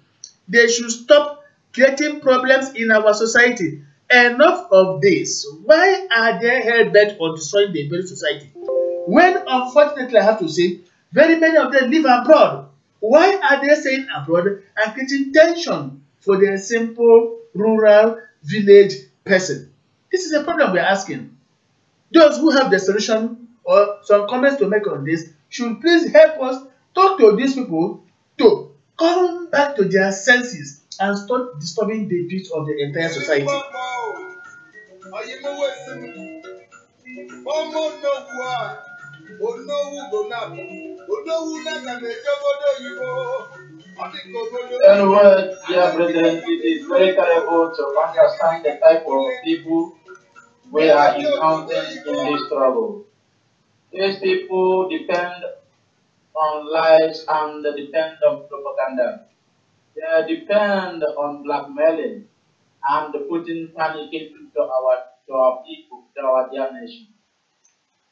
They should stop creating problems in our society. Enough of this. Why are they hell bent on destroying the very society? When, unfortunately, I have to say, very many of them live abroad. Why are they staying abroad and creating tension for their simple rural village person? This is a problem we're asking. Those who have the solution or some comments to make on this should please help us talk to these people to come back to their senses and stop disturbing the peace of the entire society. Anyway, dear brethren, it is very terrible to understand the type of people we are encountering in this struggle. These people depend on lies and they depend on propaganda. They depend on blackmailing and putting panic into our people, to our dear nation.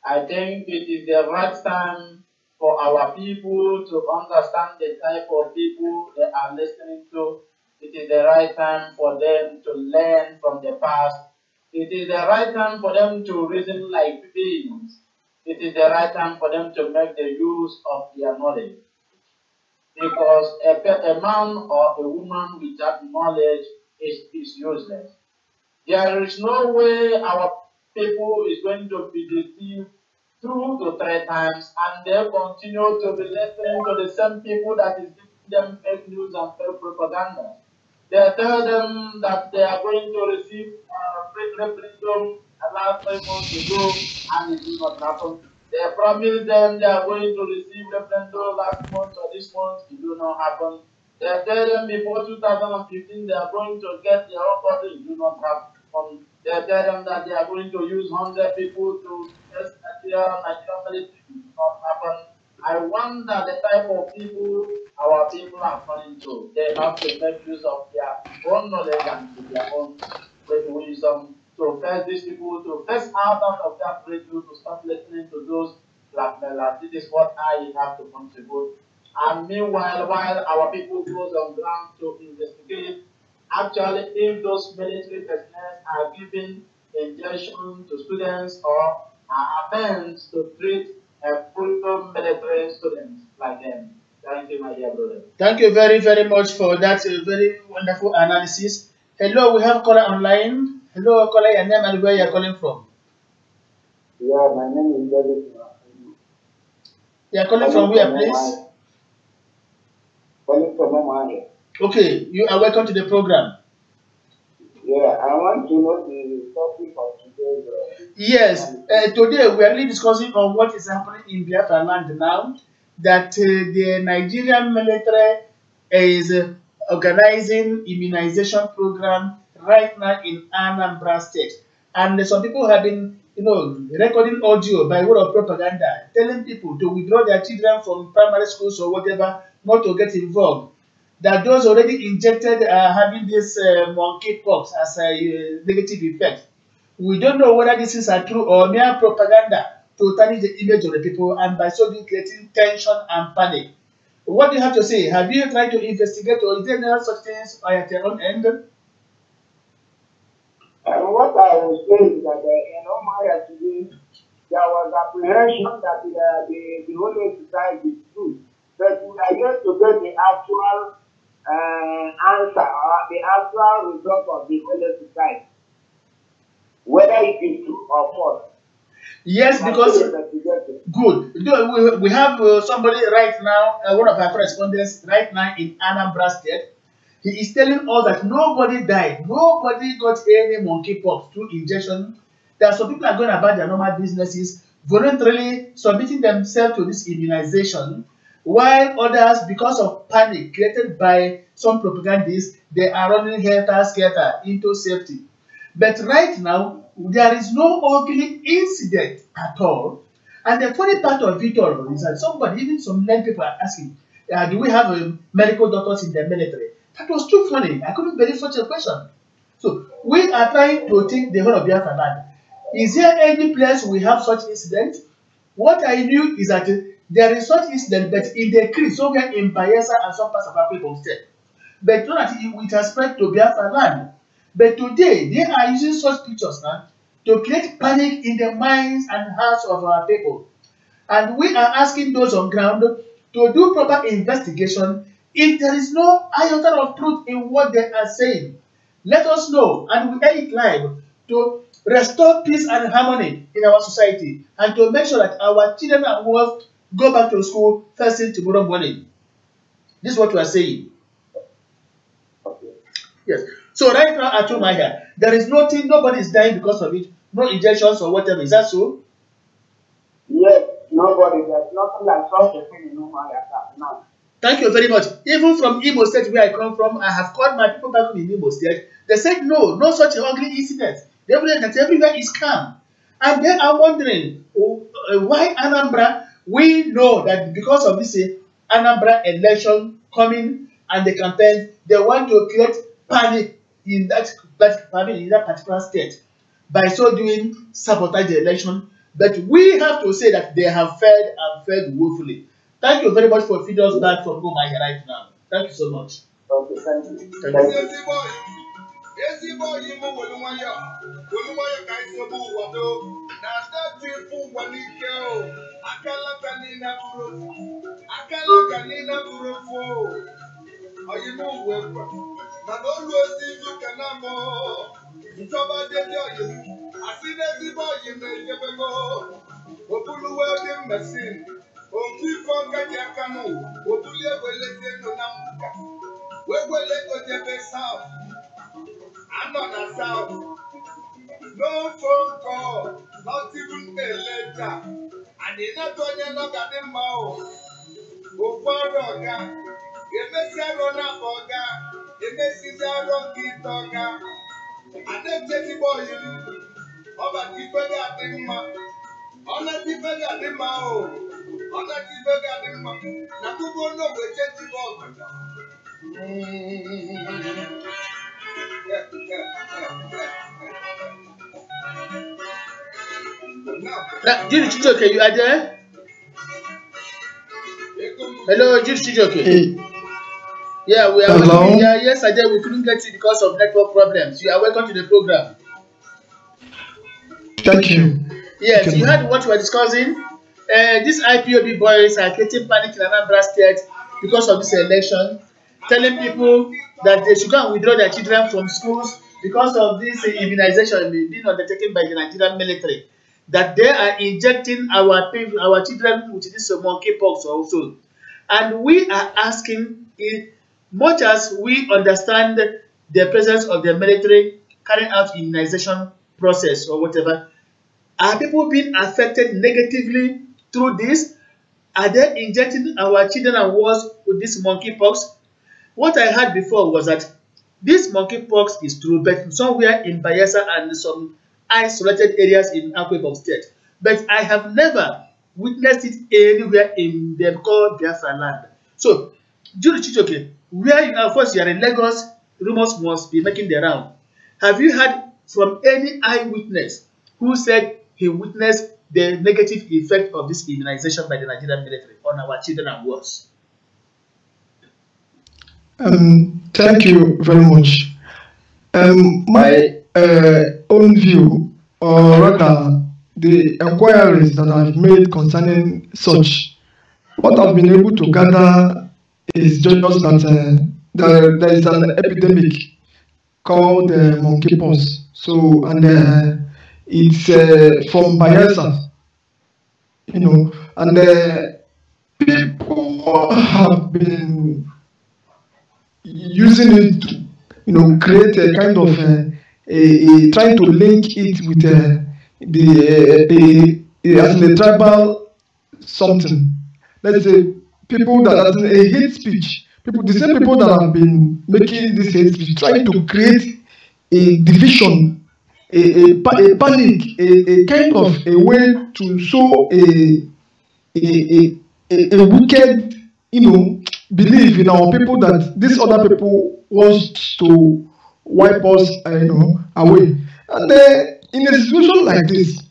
I think it is the right time for our people to understand the type of people they are listening to. It is the right time for them to learn from the past. It is the right time for them to reason like beings. It is the right time for them to make the use of their knowledge. Because a man or a woman without knowledge is useless. There is no way our people is going to be deceived 2 to 3 times and they continue to be listening to the same people that is giving them fake news and fake propaganda. They tell them that they are going to receive free referendum last 3 months ago and it did not happen. They promise them they are going to receive referendum last month or this month, it will not happen. They tell them before 2015 they are going to get their own body, it will not happen. They tell them that they are going to use 100 people to test Nigerian military, it will not happen. I wonder the type of people our people are falling to. They have to make use of their own knowledge and their own wisdom to face these people, to face out of that breakthrough, to start listening to those blackmailers. This is what I have to contribute. And meanwhile, while our people goes on ground to investigate, actually, if those military personnel are giving injection to students or are meant to treat full military students like them. Thank you, my dear brother. Thank you very, very much for that very wonderful analysis. Hello, we have caller online. Hello, caller, your name and where you are calling from? Yeah, my name is David. You are calling from where, please? Calling from Omani. Okay, you are welcome to the program. Yeah, I want to know the topic of today's. Yes, today we are really discussing on what is happening in Biafra land now. That the Nigerian military is organizing immunization program right now in Anambra State, and some people have been, recording audio by word of propaganda, telling people to withdraw their children from primary schools or whatever, not to get involved. That those already injected are having this monkeypox as a negative effect. We don't know whether this is true or mere propaganda to tarnish the image of the people and by so doing creating tension and panic. What do you have to say? Have you tried to investigate or is there any such things at your own end? What I was saying is that in Omani today, there was apprehension that the whole society is true. But we are yet to get the actual answer or the actual result of the whole society. Whether it is true or false. Yes, because good. We have somebody right now, one of our correspondents right now in Anambra State. He is telling us that nobody died, nobody got any monkeypox through injection. That some people are going about their normal businesses, voluntarily submitting themselves to this immunization, while others, because of panic created by some propagandists, they are running helter-skelter into safety. But right now, there is no ugly incident at all. And the funny part of it all is that somebody, even some men people are asking, do we have medical doctors in the military? That was too funny. I couldn't believe such a question. So we are trying to take the whole of Biafra land. Is there any place we have such incident? What I knew is that there is such incident, but it decreased somewhere in Bayelsa and some parts of Akwa State. But not that it has spread to Biafra land. But today, they are using such pictures now to create panic in the minds and hearts of our people. And we are asking those on ground to do proper investigation. If there is no iota of truth in what they are saying, let us know, and we air it live to restore peace and harmony in our society, and to make sure that our children and wives go back to school first thing tomorrow morning. This is what we are saying. Yes. So right now at Umaya, there is nothing, nobody is dying because of it, no injections or whatever. Is that so? Yes, nobody. There's nothing like such a thing in Umaya now. Thank you very much. Even from Imo State, where I come from, I have called my people back in Imo State. They said no such a ugly incident. They believe that everywhere is calm. And they are wondering why Anambra. We know that because of this Anambra election coming and the campaign, they want to create panic in that particular state. By so doing, sabotage the election. But we have to say that they have failed and failed woefully. Thank you very much for feeding us back from home right now. Thank you so much. Okay, thank you. Thank you. No phone call, not even a letter. And they not only look at them mouth. Go for Roga. If they say Rona Boga, if they see Rocky Toga, and then Jetty Boy, over people got them mouth. On that people got them mouth. On that people got them mouth. Now, who go know where Jetty Boy? Judy Chijoke, you are there? Hello, Judy Chijoke. Hey. Yeah, we are. Hello. Yeah, yesterday we couldn't get you because of network problems. You are welcome to the program. Thank you. Yes, you heard what we were discussing. These IPOB boys are creating panic in Anambra State because of this election, telling people that they should go and withdraw their children from schools because of this immunization being undertaken by the Nigerian military. That they are injecting our children with this monkeypox also. And we are asking, much as we understand the presence of the military carrying out immunization process or whatever, are people being affected negatively through this? Are they injecting our children and wards with this monkeypox? What I heard before was that this monkeypox is true, but somewhere in Bayelsa and some isolated areas in Akwa State. But I have never witnessed it anywhere in the called Biafra land. So, Judy Chijoke, where you are, of course, you are in Lagos, rumors must be making the round. Have you heard from any eyewitness who said he witnessed the negative effect of this immunization by the Nigerian military on our children and wards? Thank you very much. My own view, or rather the inquiries that I've made concerning such, what I've been able to gather is just that there is an epidemic called monkeypox. So, and it's from Bayelsa, and people have been using it to, create a kind of trying to link it with as a tribal something. Let's say people that are a hate speech. The same people that have been making this hate speech, trying to create a division, a panic, a kind of a way to show a wicked, belief in our people that these other people wants to wipe us, away. And in a situation like this,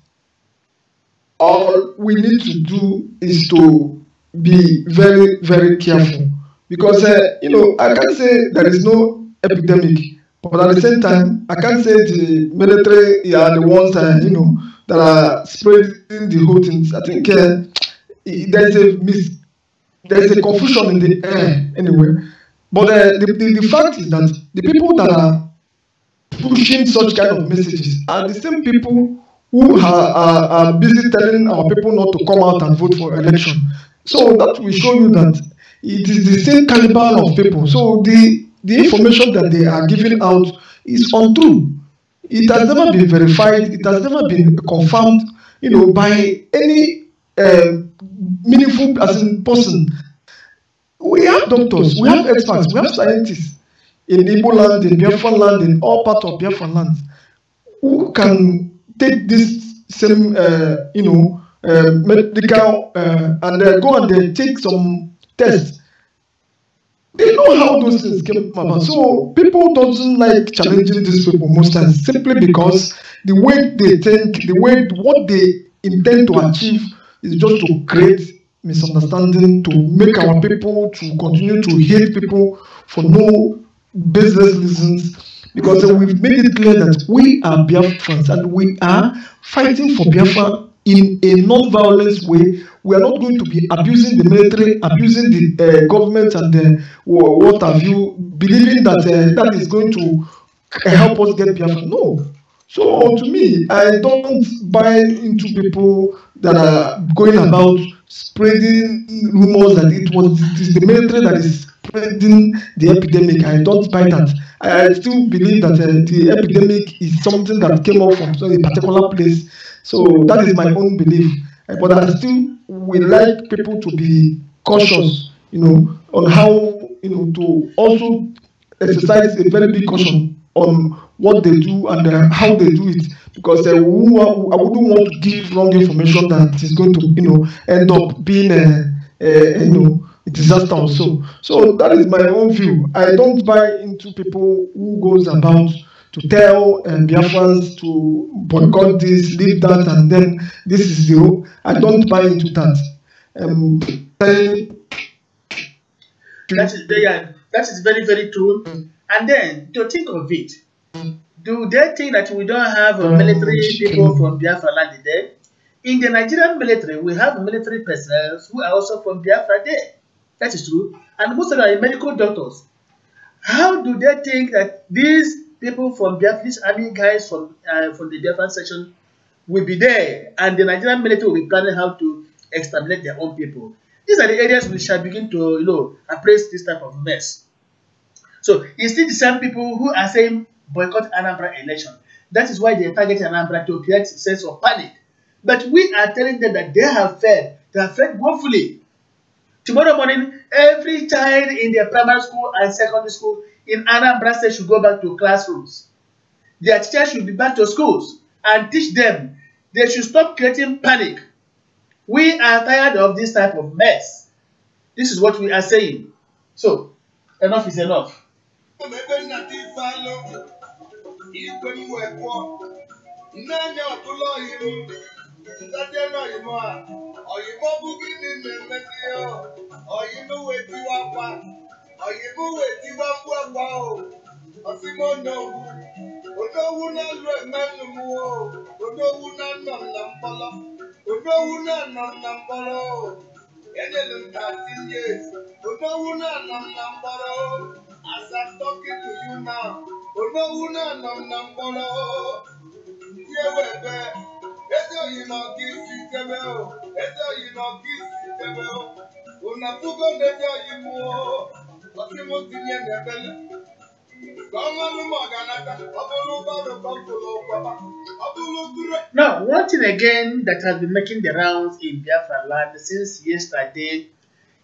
all we need to do is to be very, very careful. Because, I can't say there is no epidemic, but at the same time, I can't say the military are the ones that are spreading the whole things. I think there's a confusion in the air anyway. But the fact is that the people that are pushing such kind of messages are the same people who are busy telling our people not to come out and vote for election. So that will show you that it is the same caliber of people. So the information that they are giving out is untrue. It has never been verified. It has never been confirmed, by any meaningful person. We have doctors, we have experts, we have scientists in Igbo land, in Biafra land, in all parts of Biafra land, who can take this same, medical and go and take some tests. They know how those things came about. So people don't like challenging these people most times, simply because the way they think, what they intend to achieve is just to create misunderstanding, to make our people to continue to hate people for no business reasons. Because we've made it clear that we are Biafrans and we are fighting for Biafra in a non-violent way. We are not going to be abusing the military, abusing the government and what have you, believing that that is going to help us get Biafra. No. So to me, I don't buy into people that are going about spreading rumors that it is the military that is spreading the epidemic. I don't buy that. I still believe that the epidemic is something that came up from a particular place. So that is my own belief. But I still would like people to be cautious, on how, to also exercise a very big caution on what they do and how they do it. Because I wouldn't want to give wrong information that is going to, end up being a disaster also. So that is my own view. I don't buy into people who goes about to tell Biafrans to boycott this, leave that, and then this is zero. I don't buy into that. That is very, very true. And then to think of it, do they think that we don't have military people from Biafra land there? In the Nigerian military, we have military personnel who are also from Biafra there. That is true. And most of them are medical doctors. How do they think that these people from Biafra, these army guys from the Biafra section, will be there, and the Nigerian military will be planning how to exterminate their own people? These are the areas we shall begin to, appraise this type of mess. So it's still the same people who are saying boycott Anambra election. That is why they target Anambra to create a sense of panic. But we are telling them that they have failed woefully. Tomorrow morning, every child in their primary school and secondary school in Anambra State should go back to classrooms. Their teachers should be back to schools and teach them. They should stop creating panic. We are tired of this type of mess. This is what we are saying. So, enough is enough. As I'm talking to you now, now, one thing again that has been making the rounds in Biafra land since yesterday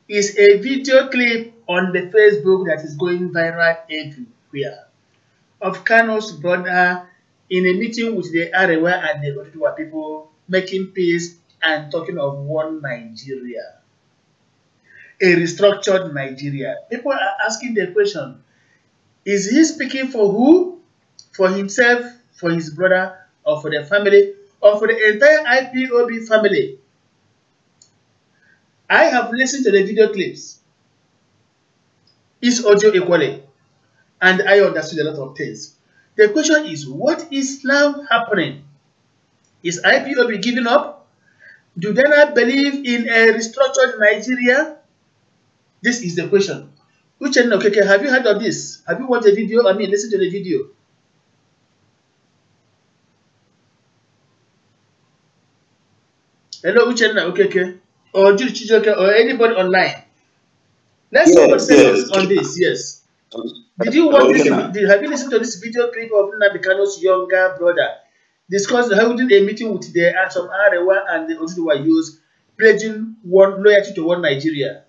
is a video clip on the Facebook that is going viral everywhere of Kano's brother in a meeting with the Arewa and the Oduduwa people, making peace and talking of one Nigeria, a restructured Nigeria. People are asking the question, is he speaking for who? For himself, for his brother, or for the family, or for the entire IPOB family. I have listened to the video clips. Is audio equally? And I understood a lot of things. The question is, what is now happening? Is IPOB giving up? Do they not believe in a restructured Nigeria? This is the question. Uchenna Okeke, have you heard of this? Have you watched the video? I mean, listen to the video. Hello, Uchenna Okeke, or Judy Chijoke, or anybody online. Let's talk on this. Yes. Did you watch this? Have you listened to this video clip of Nnamdi Kanu's younger brother discussing holding a meeting with the some Arewa and the Oduduwa youth, pledging one loyalty to one Nigeria?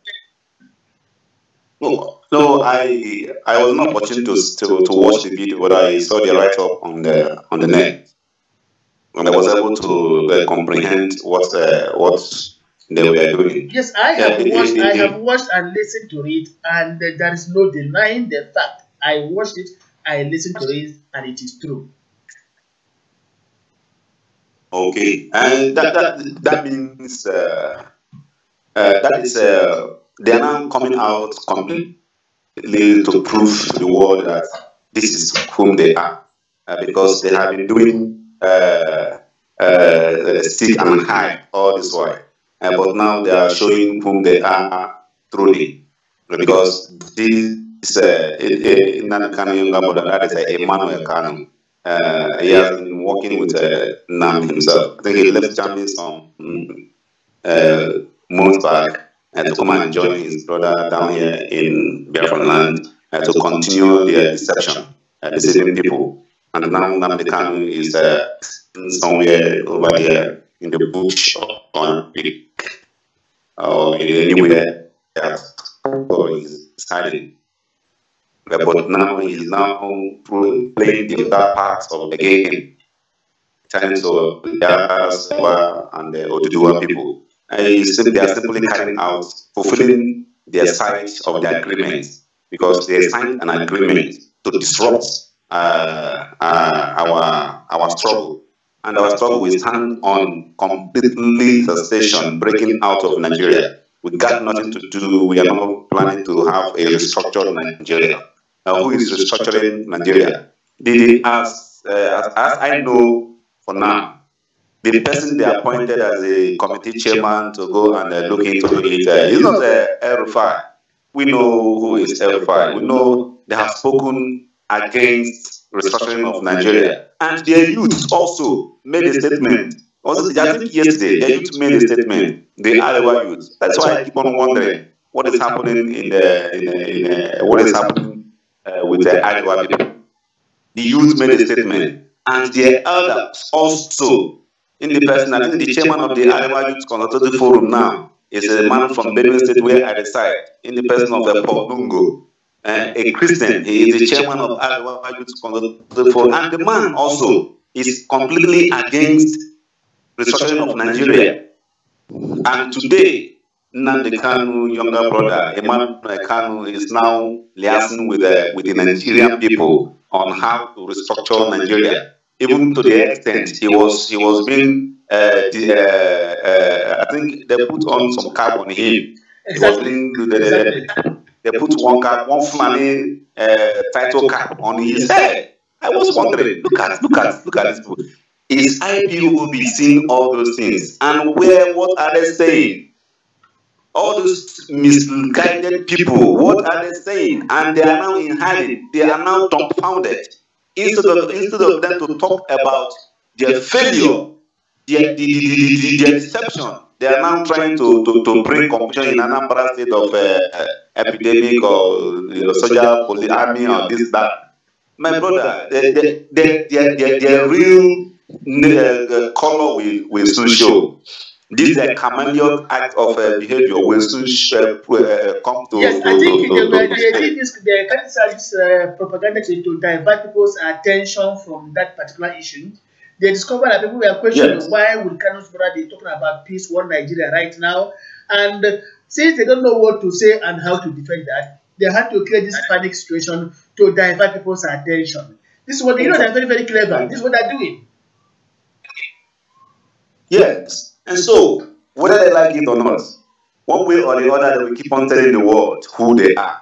No, I was not watching to watch the video, but I saw the write-up on the net, and I was able to comprehend what they were doing. Yes, I have watched and listened to it, and there is no denying the fact. I watched it, I listened to it, and it is true. Okay, and that means that is they are now coming out completely to prove to the world that this is whom they are, because they have been doing stick and hide all this while. But now they are showing whom they are truly, because this is Nnamdi Kanu younger brother, that is Emmanuel Kanu. He has been working with Nam himself. I think he left Germany some months back to come and join his brother down here in Biafra land to continue their deception, deceiving people. And now Nnamdi Kanu is somewhere over there in the bush on or anywhere else, or he's hiding. But now he's now playing the other parts of the game, trying to the and the Oduduwa people. They are simply carrying out, fulfilling their side of the agreement, because they signed an agreement to disrupt our struggle. And our struggle will stand on completely cessation, breaking out of Nigeria. We got nothing to do. We are not planning to have a restructured Nigeria. Who is restructuring Nigeria? As I know for now, the person they appointed as a committee chairman to go and look into it is not El-Rufai. We know who is El-Rufai. We know they have spoken against restructuring of Nigeria. And their youth also made a statement. I think yesterday, their youth made a statement, the Arewa youth. That's why I keep on wondering what is happening what is happening with the Arewa people. The youth made a statement, and their elders also, in the person, I think the chairman of the Arewa Youth Consultative Forum now is a man from Benue State where I reside, in the person of Paul Lungo. A Christian, he is the chairman of Arewa Youth Consultative Forum, and the man also is completely against restructuring of Nigeria. And today, Nnamdi Kanu younger brother, Emmanuel Kanu, is now liaising with the Nigerian people on how to restructure Nigeria. Even to the extent he was being, I think they put on some cap on him. Exactly. They put one Fulani title cap on his head. I was wondering, look at this people. Is IPOB seeing all those things? And what are they saying? All those misguided people, what are they saying? And they are now in hiding. They are now dumbfounded. Instead of them to talk about their failure, their deception, they are now trying to bring confusion in Anambra state of epidemic or soldier, police, army, or this, that. My brother, their real color will soon show. This chameleon act of behavior will soon come to. Yes, I think they carried this propaganda to divert people's attention from that particular issue. They discovered that people were questioning why would Kanu's brother be talking about peace, one Nigeria right now, and since they don't know what to say and how to defend that, they had to create this panic situation to divert people's attention. This is what they're very, very clever. This is what they're doing. Yes. And so, whether they like it or not, one way or the other, they will keep on telling the world who they are.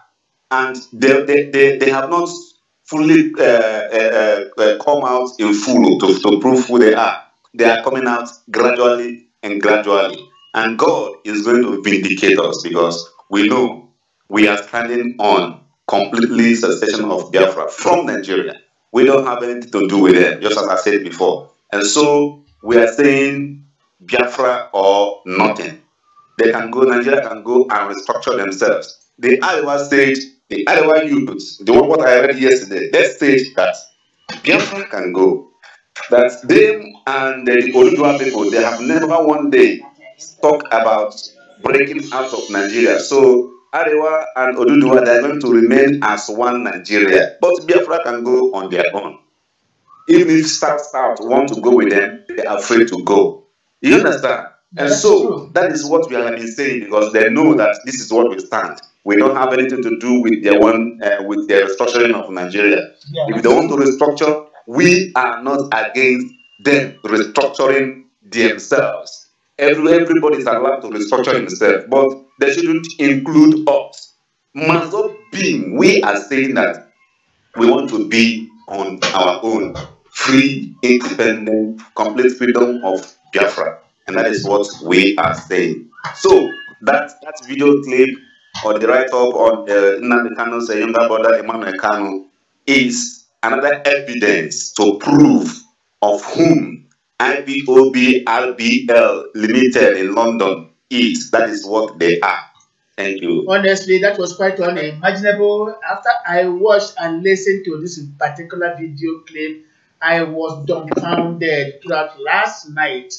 And they have not fully come out in full to prove who they are. They are coming out gradually and gradually. And God is going to vindicate us because we know we are standing on completely cessation of Biafra from Nigeria. We don't have anything to do with them, just as I said before. And so we are saying Biafra or nothing. They can go, Nigeria can go and restructure themselves. The Iowa state, the Iowa youth, what I read yesterday, they state that Biafra can go. That them and the Oduduwa people, they have never one day talked about breaking out of Nigeria. So Iowa and Oduduwa, they are going to remain as one Nigeria. But Biafra can go on their own. Even if South want to go with them, they are afraid to go. You understand? And so that is what we have been saying, because they know that this is what we stand. We don't have anything to do with their with their restructuring of Nigeria. If they want to restructure, we are not against them restructuring themselves. Everybody is allowed to restructure himself, but they shouldn't include us. Massob being, we are saying that we want to be on our own, free, independent, complete freedom of Biafra. And that is what we are saying. So that video clip or the write-up on Nnamdi Kanu's younger brother Emmanuel Kanu is another evidence to prove of whom IPOB RBL Limited in London is. That is what they are. Thank you. Honestly, that was quite unimaginable. After I watched and listened to this particular video clip, I was dumbfounded throughout last night.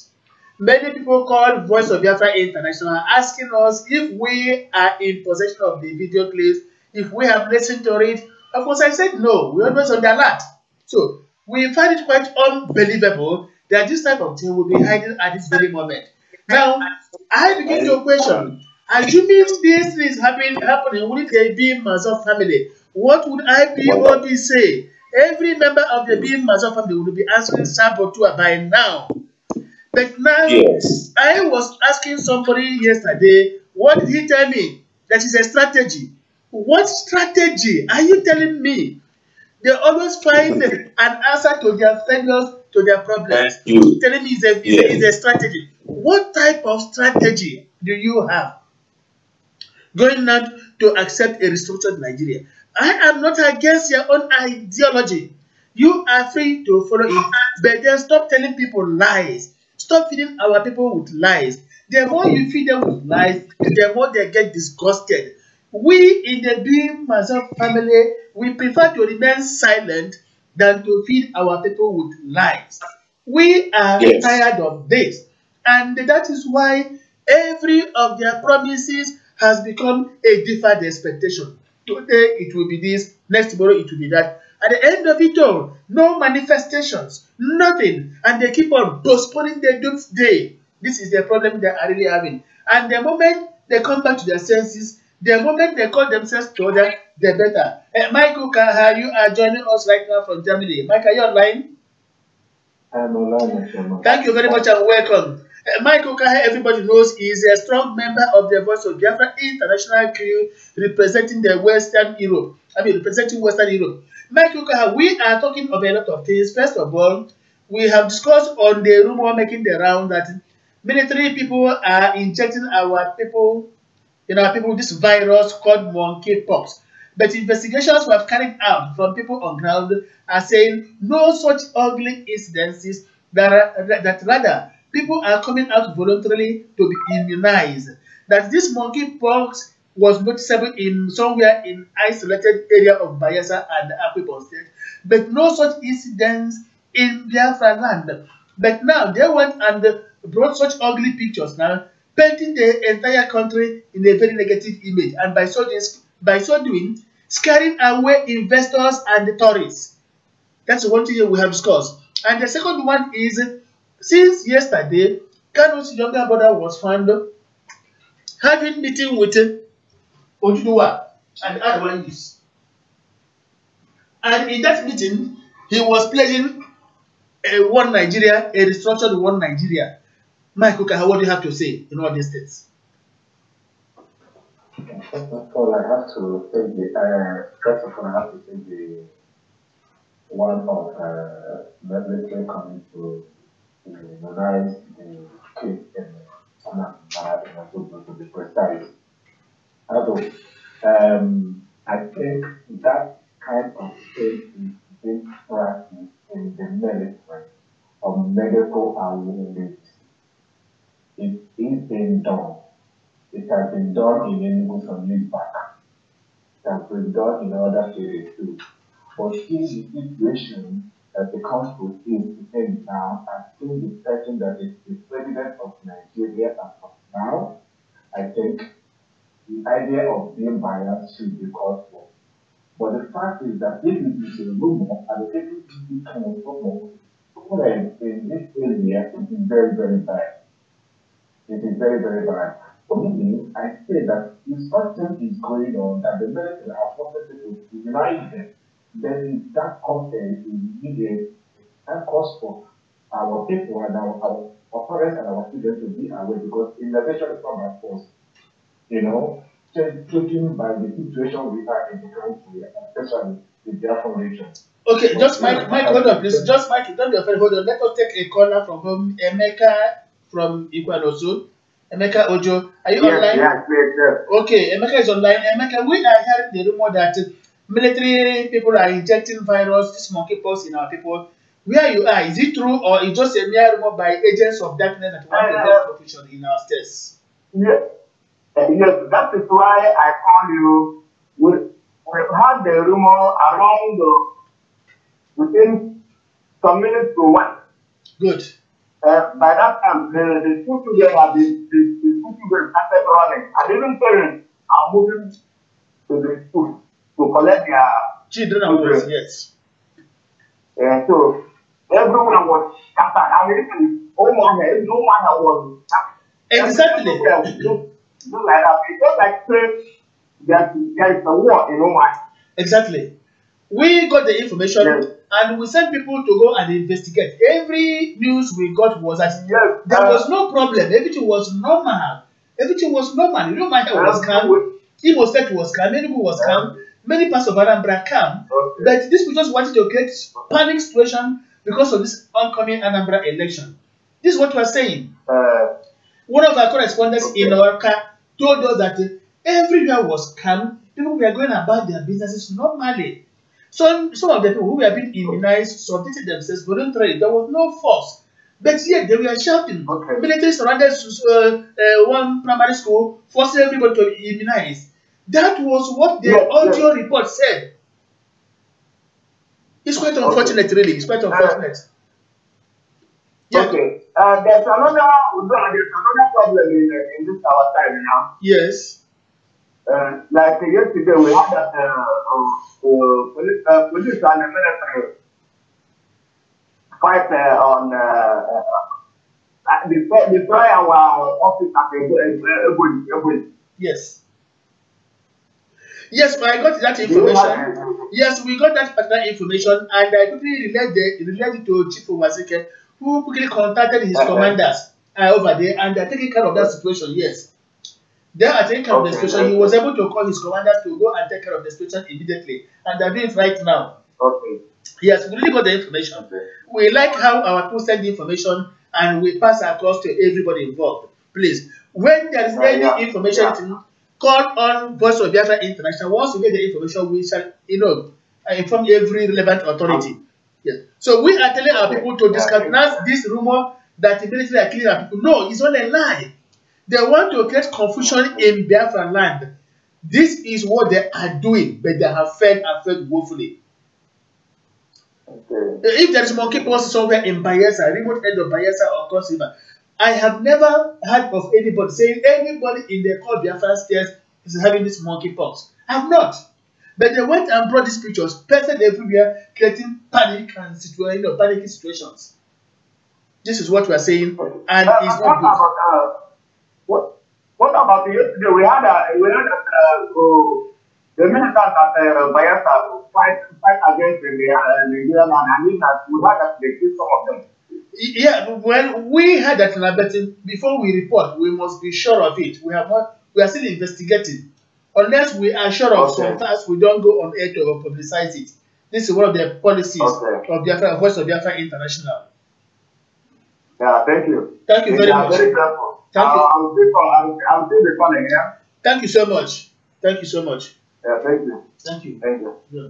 Many people called Voice of Biafra International asking us if we are in possession of the video clips, if we have listened to it. Of course, I said no. We're always on the alert. So we find it quite unbelievable that this type of thing will be hiding at this very moment. Now, I begin to question, assuming this is happening with the bim-massob family, what would IPOB say? Every member of the bim-massob family would be answering saboteur by now. But now, yes. I was asking somebody yesterday, what did he tell me? That is a strategy. What strategy are you telling me? They always find an answer to their failures, to their problems. Telling me it's a strategy. What type of strategy do you have going out to accept a restructured Nigeria? I am not against your own ideology. You are free to follow it, but then stop telling people lies. Stop feeding our people with lies. The more you feed them with lies, the more they get disgusted. We in the bim-massob family, we prefer to remain silent than to feed our people with lies. We are tired of this. And that is why every of their promises has become a deferred expectation. Today it will be this, next tomorrow it will be that. At the end of it all, no manifestations, nothing. And they keep on postponing the doomsday. This is the problem they are really having. And the moment they come back to their senses, the moment they call themselves to order, the better. Michael Kaha, you are joining us right now from Germany. Mike, are you online? I'm online. Thank you very much and welcome. Michael Kaha, everybody knows, is a strong member of the Voice of Biafra International crew representing the Western Europe. Representing Western Europe. Michael Kaha, we are talking about a lot of things. First of all, we have discussed on the rumor making the round that military people are injecting our people, this virus called monkeypox. But investigations we have carried out from people on ground are saying no such ugly incidences, that rather people are coming out voluntarily to be immunized. That this monkeypox was noticeable in somewhere in isolated area of Bayelsa and Akwa State, but no such incidents in Biafra land. But now they went and brought such ugly pictures now, painting the entire country in a very negative image, and by so doing, scaring away investors and the tourists. That's one thing we have discussed. And the second one is, since yesterday, Kanu's younger brother was found having meeting with Oduduwa and other youths. And in that meeting, he was pledging a one Nigeria, a restructured one Nigeria. Mike Kuka, what do you have to say in all these things? First of all, I have to take the one of military coming to memorize the case in Anambra to be precise. Although, I think that kind of thing is being practiced in the military or medical awareness. It is being done. It has been done in Enugu some years back. It has been done in other areas too. But in the situation that the country is in now, I think the person that is the president of Nigeria as of now, I think the idea of being biased should be called for. But the fact is that if it is a rumor, and if it is this kind of rumor, in this area, it is very, very bad. It is very, very bad. For me, I say that if something is going on that the military are forced to unite them, then that content is needed and cause for our people and our parents and our students to be aware, because innovation is not by force. You know, just taken by the situation we are in the country, especially the Biafra region. Okay, just Mike, hold on, please. Just Mike, don't be afraid. Hold on. Let us take a caller from home. Emeka from Ikwanosu. Emeka Ojo, are you online? Yes. Okay, Emeka is online. Emeka, we are hearing the rumor that military people are injecting virus, this monkeypox in our people. Where you are, is it true or is just a mere rumor by agents of darkness that want to get confusion in our states? Yes. Yes, that is why I call you. We had the rumor around within some minutes to one. Good. By that time, the two children have been, the two children started running. And even parents are moving to the school to collect their children. Yes. So everyone was scattered. I mean, no one was exactly. Like that. It's just like saying that there is a war in Oman. Exactly. We got the information, yes, and we sent people to go and investigate. Every news we got was that there was no problem. Everything was normal. Everything was normal. You know, my head was calm. Imo State was calm. Enugu was calm. Many parts of Anambra calm. Okay. But these people just wanted to create panic situation because of this oncoming Anambra election. This is what we are saying. One of our correspondents in Orca told us that everywhere was calm. People were going about their businesses normally. Some of the people who were being immunized submitted themselves voluntarily. There was no force. But yet they were shouting. Okay. Military surrounded one primary school, forcing everybody to immunize. That was what the audio report said. It's quite unfortunate, really. It's quite unfortunate. Okay. There's another problem in this our time now. Yes. Like yesterday, we had that police and the military fight on destroy our office at Ebony. Yes. Yes, I got that information. Yes, we got that particular information, and I quickly relayed it to Chief Owasike, who quickly contacted his commanders over there, and they're taking care of that situation. Yes. They are taking care of the situation. He was able to call his commanders to go and take care of the situation immediately, and they're doing it right now. Okay. Yes, we really got the information. Okay. We like how our people send the information and we pass across to everybody involved. Please, when there is any information, call on Voice of Biafra International. Once we get the information, we shall, inform every relevant authority. Yes. So we are telling our people to discountenance this rumor that the military are killing our people. No, it's not a lie. They want to create confusion in Biafra land. This is what they are doing, but they have failed and failed woefully. Okay. If there is monkeypox somewhere in Bayelsa, remote end of Bayelsa or Cross River, I have never heard of anybody saying anybody in the core Biafra state is having this monkeypox. I have not. But they went and brought these pictures, pasted everywhere, creating panic and panicky situations. This is what we are saying, and it's not good. What about yesterday? We had the militants at Bayelsa fight against the Nigerian, and I mean that we had that they killed some of them. Yeah, when we had that in before we report, we must be sure of it. We are still investigating. Unless we are sure of some facts, we don't go on air to publicize it. This is one of the policies of Biafra, Voice of Biafra International. Yeah, thank you. Thank you very much. Very grateful. Thank you. I'll do the calling, yeah? Thank you so much. Thank you so much. Yeah, thank you. Thank you. Thank you. Yeah.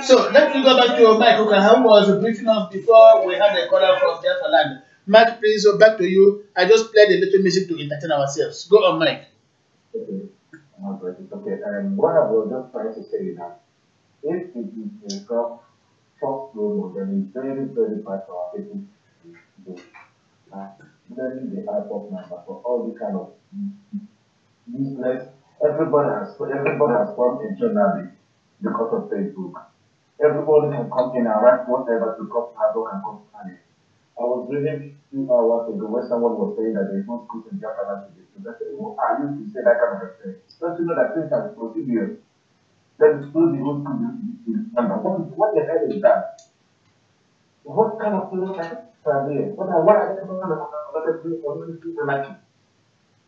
So let me go back to Mike. Okay, how was the briefing us before we had a caller from Biafra land? Mike, please go back to you. I just played a little music to entertain ourselves. Go on, Mike. Okay. Okay. What I was just trying to say is that if it is a false role, then it's very, very bad for our people to do. Then the airport number for all the kind of useless. Everybody has formed a journalist because of Facebook. Everybody can come in and write whatever to come to Hardrock and come to Kanye. I was reading 2 hours ago when someone was saying that there is no schools in Biafra today. So I said, who are you to say that kind of a thing? Don't you know that things are procedures? That is still the old school in what the hell is that? What kind of things are there? What are they going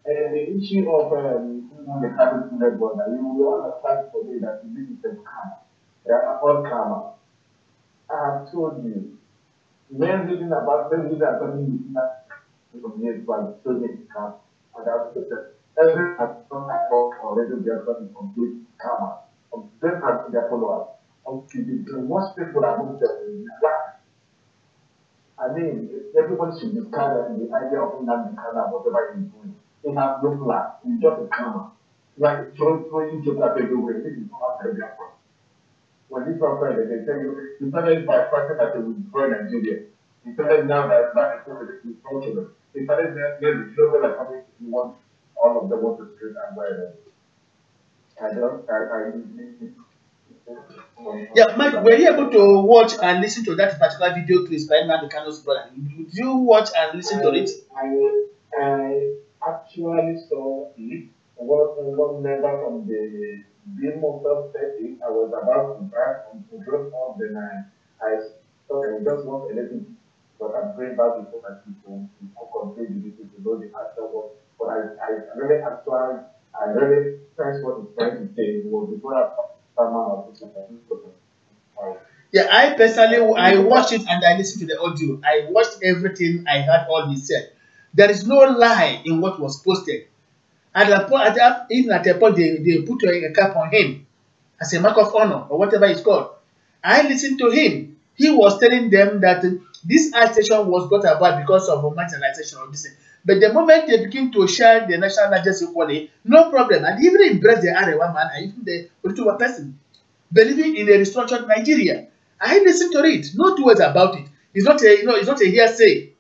and the issue of the cabin student board, you will understand for me that this is a scam. They are all karma. I have told you, men reading about something from years back, told me it's scam. And I've said that every person I talk already they are coming complete karma. Of them and their followers. The most people are not there. I mean, everybody should discard the idea of not discard whatever he's doing. He has no plan. He's just a karma. Like throwing jokes at everywhere. This is not a Biafra. When this one started, they tell you, he started by fighting that they will destroy Nigeria. He started now that it's not a problem. He started then the children are coming to want all of them want to street and buy them. Yeah, Mike, were you able to watch and listen to that particular video clip by Nnamdi Kanu's brother? Did you watch and listen to it? I actually saw it. One member from the bim-massob setting. I was about to drive to drop off, then I thought I just want a little, but I'm going back before my people to complete the video to know the actual work. But I really sense what he's trying to say. It was before I yeah, I personally I watched it and I listened to the audio. I watched everything. I heard all he said. There is no lie in what was posted. Even at a point, they put a cap on him as a mark of honor or whatever it's called. I listened to him. He was telling them that this agitation was brought about because of marginalization or this. But the moment they begin to share the national largest equally, no problem. And even embrace the Arewa man and even the Otuwa person, believing in a restructured Nigeria. I listened to it. No two words about it. It's not a it's not a hearsay.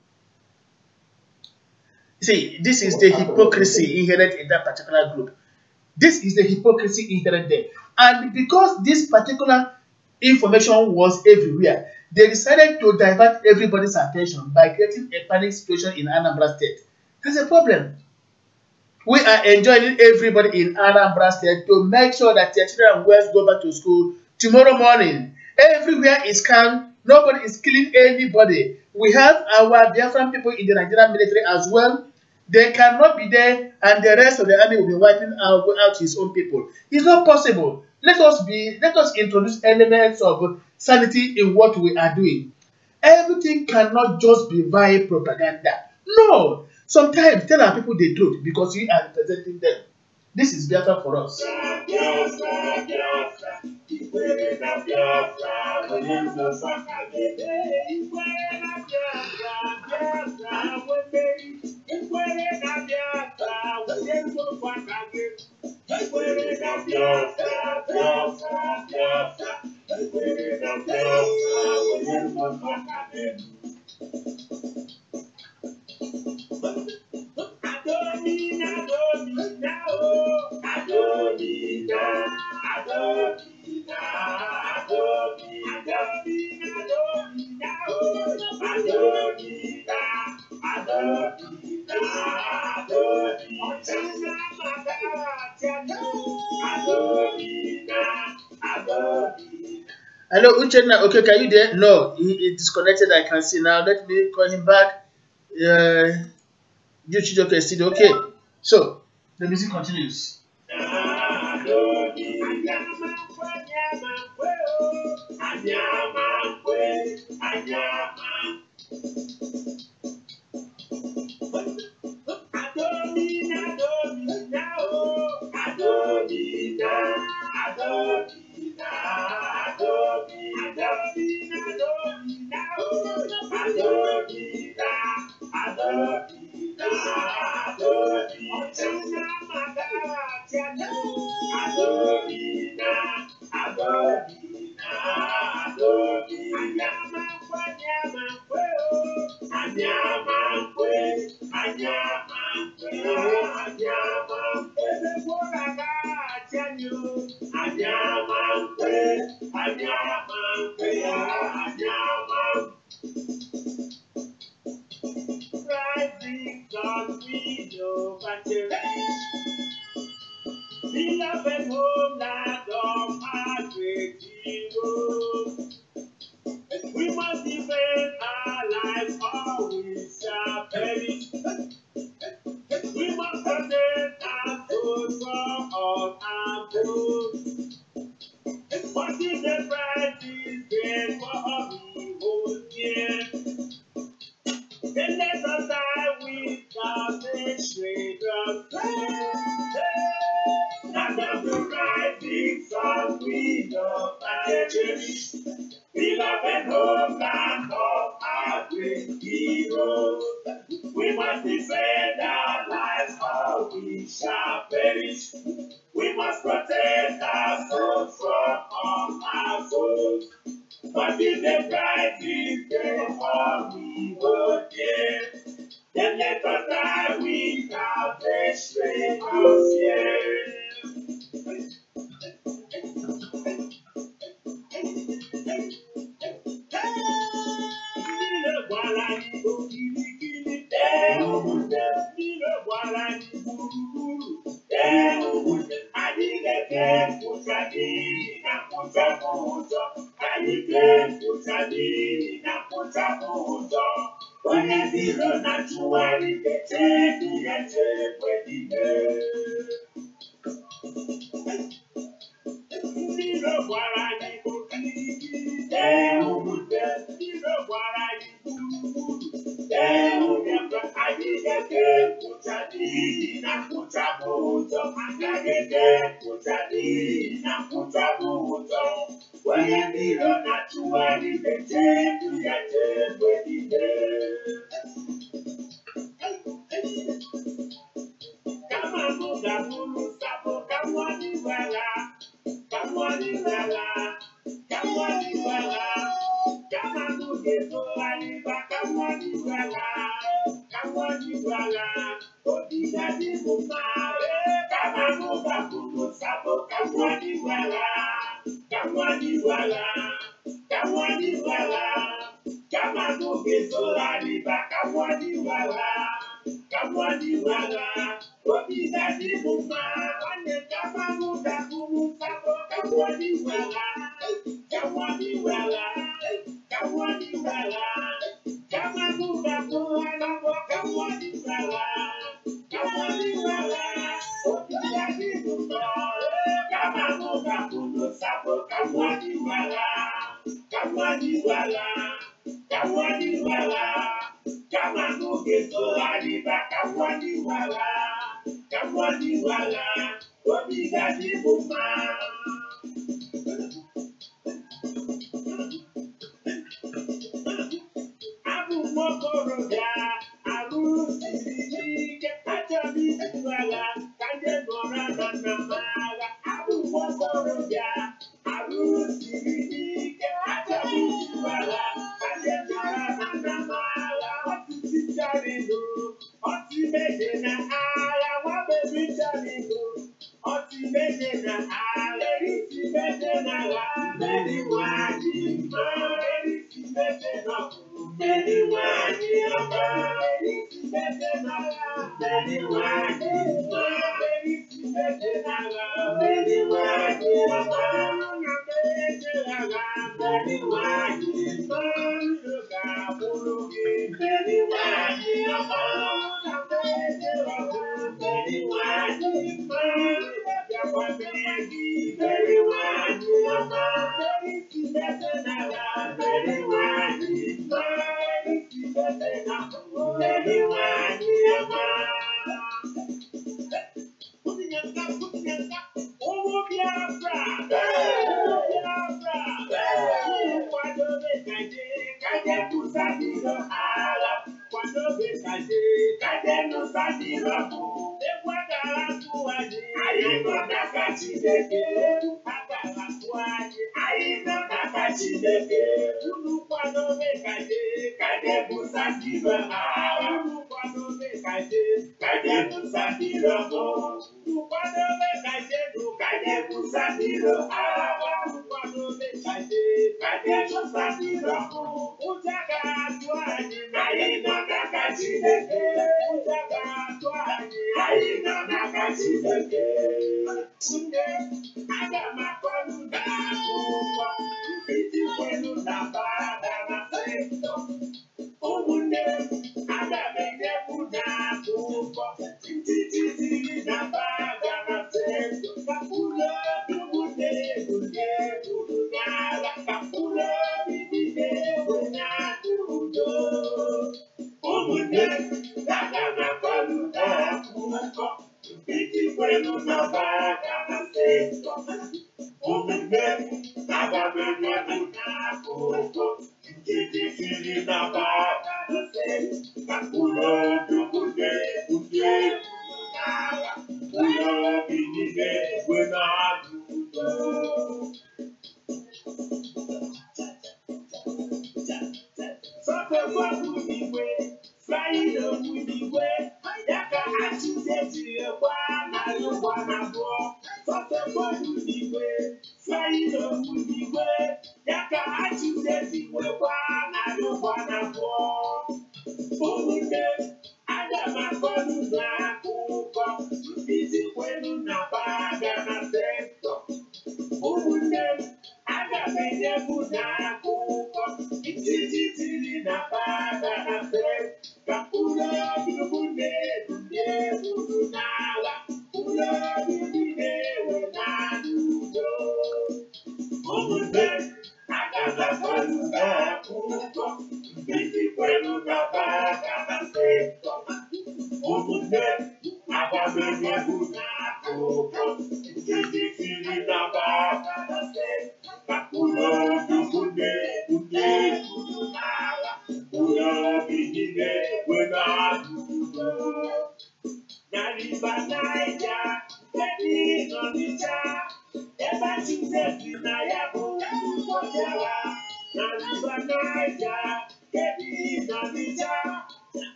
See, this is the hypocrisy inherent in that particular group. This is the hypocrisy inherent there. And because this particular information was everywhere, they decided to divert everybody's attention by creating a panic situation in Anambra State. That's a problem. We are enjoining everybody in Anambra State to make sure that their children and girls go back to school tomorrow morning. Everywhere is calm. Nobody is killing anybody. We have our Biafran people in the Nigerian military as well. They cannot be there and the rest of the army will be wiping out his own people. It's not possible. Let us introduce elements of sanity in what we are doing. Everything cannot just be via propaganda. No. Sometimes tell our people the truth because we are representing them. This is Biafra for us. Hello, Uchenna. Okay, can you there? No, he disconnected. I can see now. Let me call him back. You okay, still okay. So the music continues. Beloved homeland of our great hero, we must defend our lives or we shall perish. We must protect our souls from all our foes. What is the price is paid for we whole year? Then let us die without a shade of fear. And of the rising sun we love and cherish. Beloved homeland of our great heroes, we must defend our lives or we shall perish. We must protect our souls from all our foes. But if the price is paid for we will give, then let us die without a shred of fear.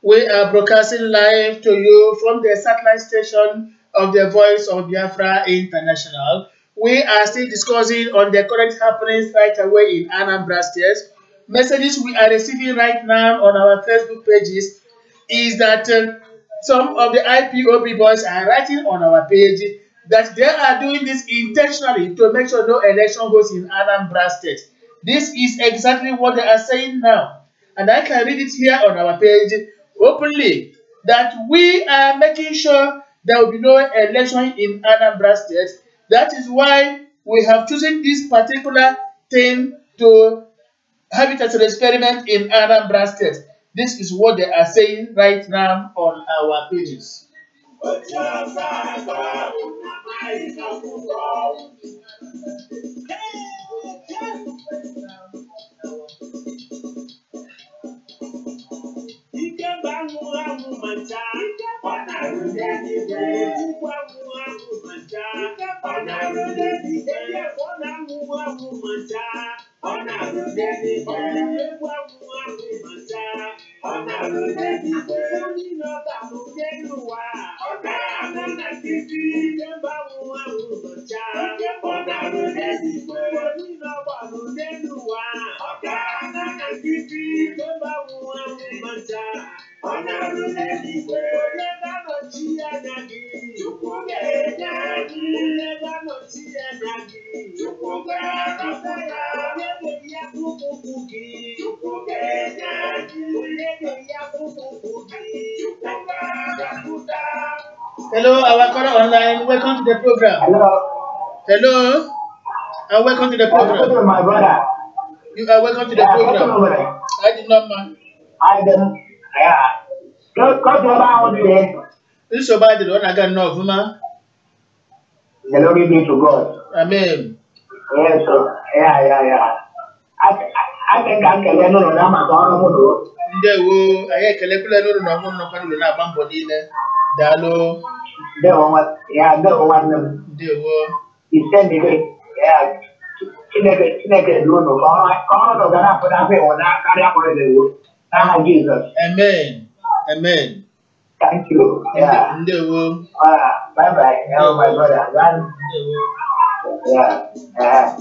We are broadcasting live to you from the satellite station of the Voice of Biafra International. We are still discussing on the current happenings right away in Anambra State. Messages we are receiving right now on our Facebook pages is that some of the IPOB boys are writing on our page that they are doing this intentionally to make sure no election goes in Anambra State. This is exactly what they are saying now. And I can read it here on our page openly that we are making sure there will be no election in Anambra State. That is why we have chosen this particular thing to have it as an experiment in Anambra State. This is what they are saying right now on our pages. Hello, our caller online. Welcome to the program. Hello, and welcome to the program. My brother. You are welcome to the program. I did not, man. I don't. Yeah. Go to about today. This is about the one I got enough, man. Glory be to God. Amen. Yes, sir. Yeah. I think I can learn on Amazon. Ndewo, aye kele kule lórí na ọmọ nnọkọ nílò na abambo niile. Daalụ. Ndewo. Chineke dị unu ka ọnọdụ ga na-apụta afọ ịwụ na karịa kwere na-ewu n'aha Jizọs. Amen. Thank you. Ndewo. Bye bye. My brother. Ndewo. Yeah.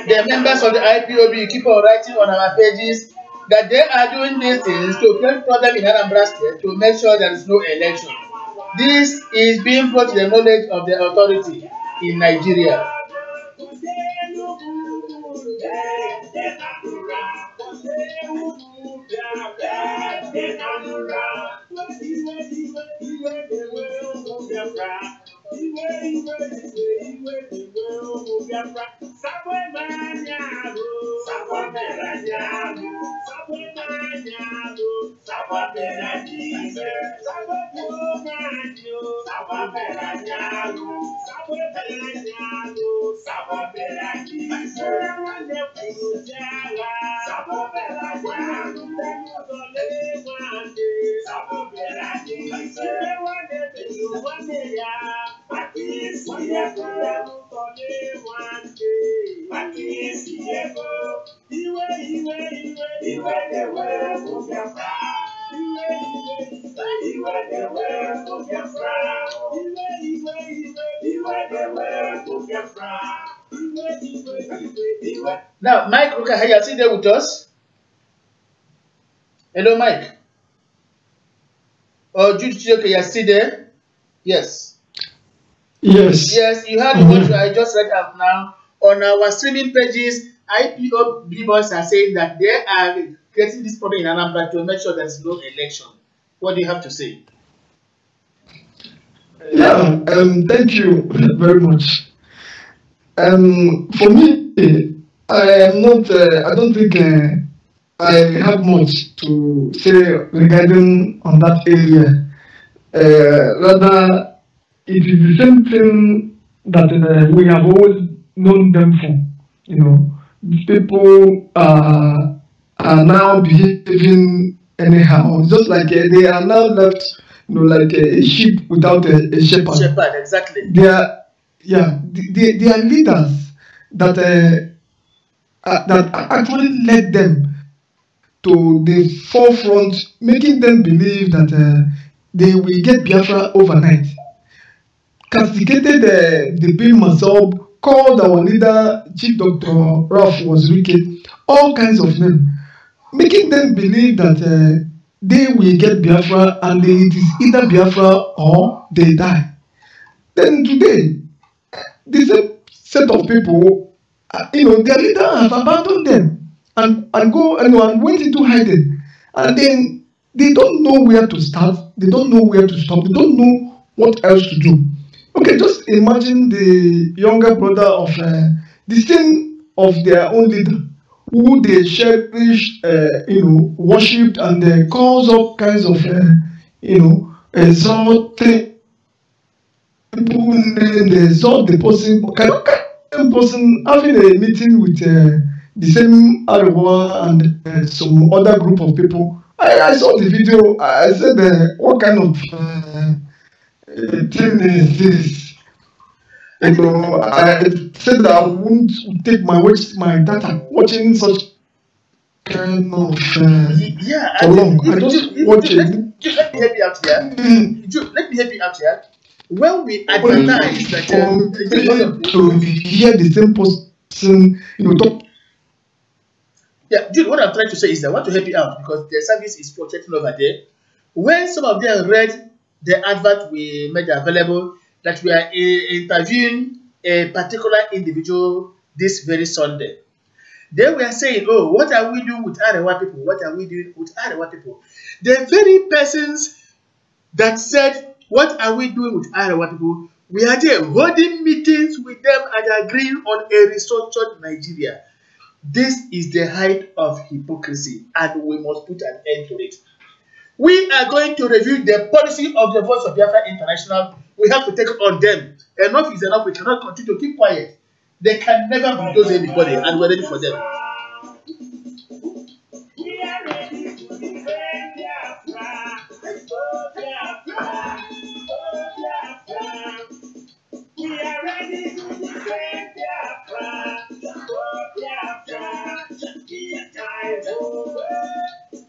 The members of the IPOB keep on writing on our pages that they are doing these things to create problem in Anambra State to make sure there is no election. This is being brought to the knowledge of the authority in Nigeria. Now, Mike, okay, are you still there with us? Hello, Mike. Oh, Jude, okay, you're still there? Yes. Yes. Yes, you heard what I just read out now. On our streaming pages, IPOB boys are saying that they are creating this problem in Anambra to make sure there's no election. What do you have to say? Yeah, thank you very much. For me, I am not, I don't think I have much to say regarding on that area. Rather, it is the same thing that we have always known them for. You know, these people are now behaving anyhow, just like they are now left, you know, like a sheep without a shepherd. Shepherd, exactly. They are, yeah, they are leaders that that actually led them to the forefront, making them believe that they will get Biafra overnight. Castigated the bim-massob, called our leader, Chief Dr. Ralph Wazirike, all kinds of names, making them believe that they will get Biafra and it is either Biafra or they die. Then today, this set of people, you know, their leader have abandoned them and go and went into hiding, and then they don't know where to start, they don't know where to stop, they don't know what else to do. Okay, just imagine the younger brother of the same of their own leader, who they cherish, you know, worshipped, and they cause all kinds of, you know, exalted people, they exalt the person. Cannot the person having a meeting with the same Arewa and some other group of people. I saw the video. I said, what kind of thing is this? You know, I said that I wouldn't take my data watching such kind of yeah, for long. I just watch it. Let me help you out here. Let me help you out here. When we advertise that to hear the same person, you know, talk. Yeah, Jude, what I'm trying to say is that I want to help you out because the service is protecting over there. When some of them read the advert we made available, that we are interviewing a particular individual this very Sunday, they were saying, oh, what are we doing with Arewa people? What are we doing with Arewa people? The very persons that said, what are we doing with Arewa people? We are there holding meetings with them and agreeing on a restructured Nigeria. This is the height of hypocrisy, and we must put an end to it. We are going to review the policy of the Voice of Biafra International. We have to take on them. Enough is enough. We cannot continue to keep quiet. They can never bulldoze anybody, and we're ready for them. We are ready to defend Biafra. Oh, Biafra. Oh, Biafra. We are ready to defend Biafra. Oh, Biafra.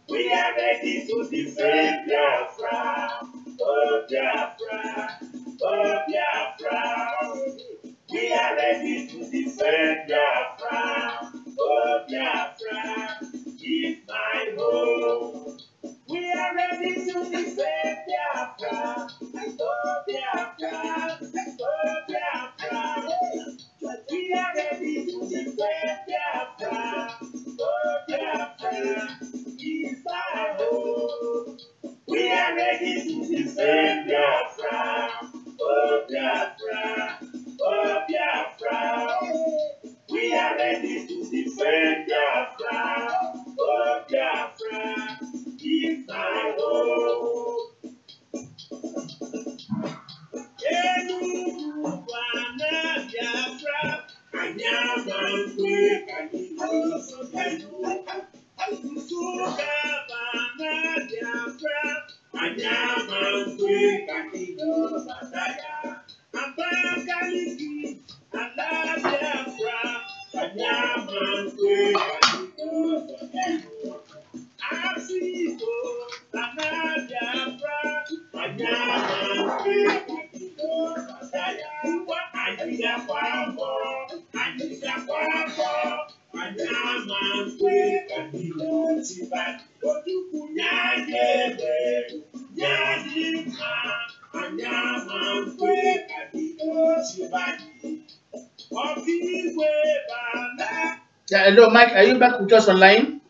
We are ready to defend Biafra. Oh, Biafra. Oh, Biafra. We are ready to defend Biafra. Oh, Biafra. Keep my home. We are ready to defend Biafra. Oh, Yeah, hello, Mike. Are you back with us online?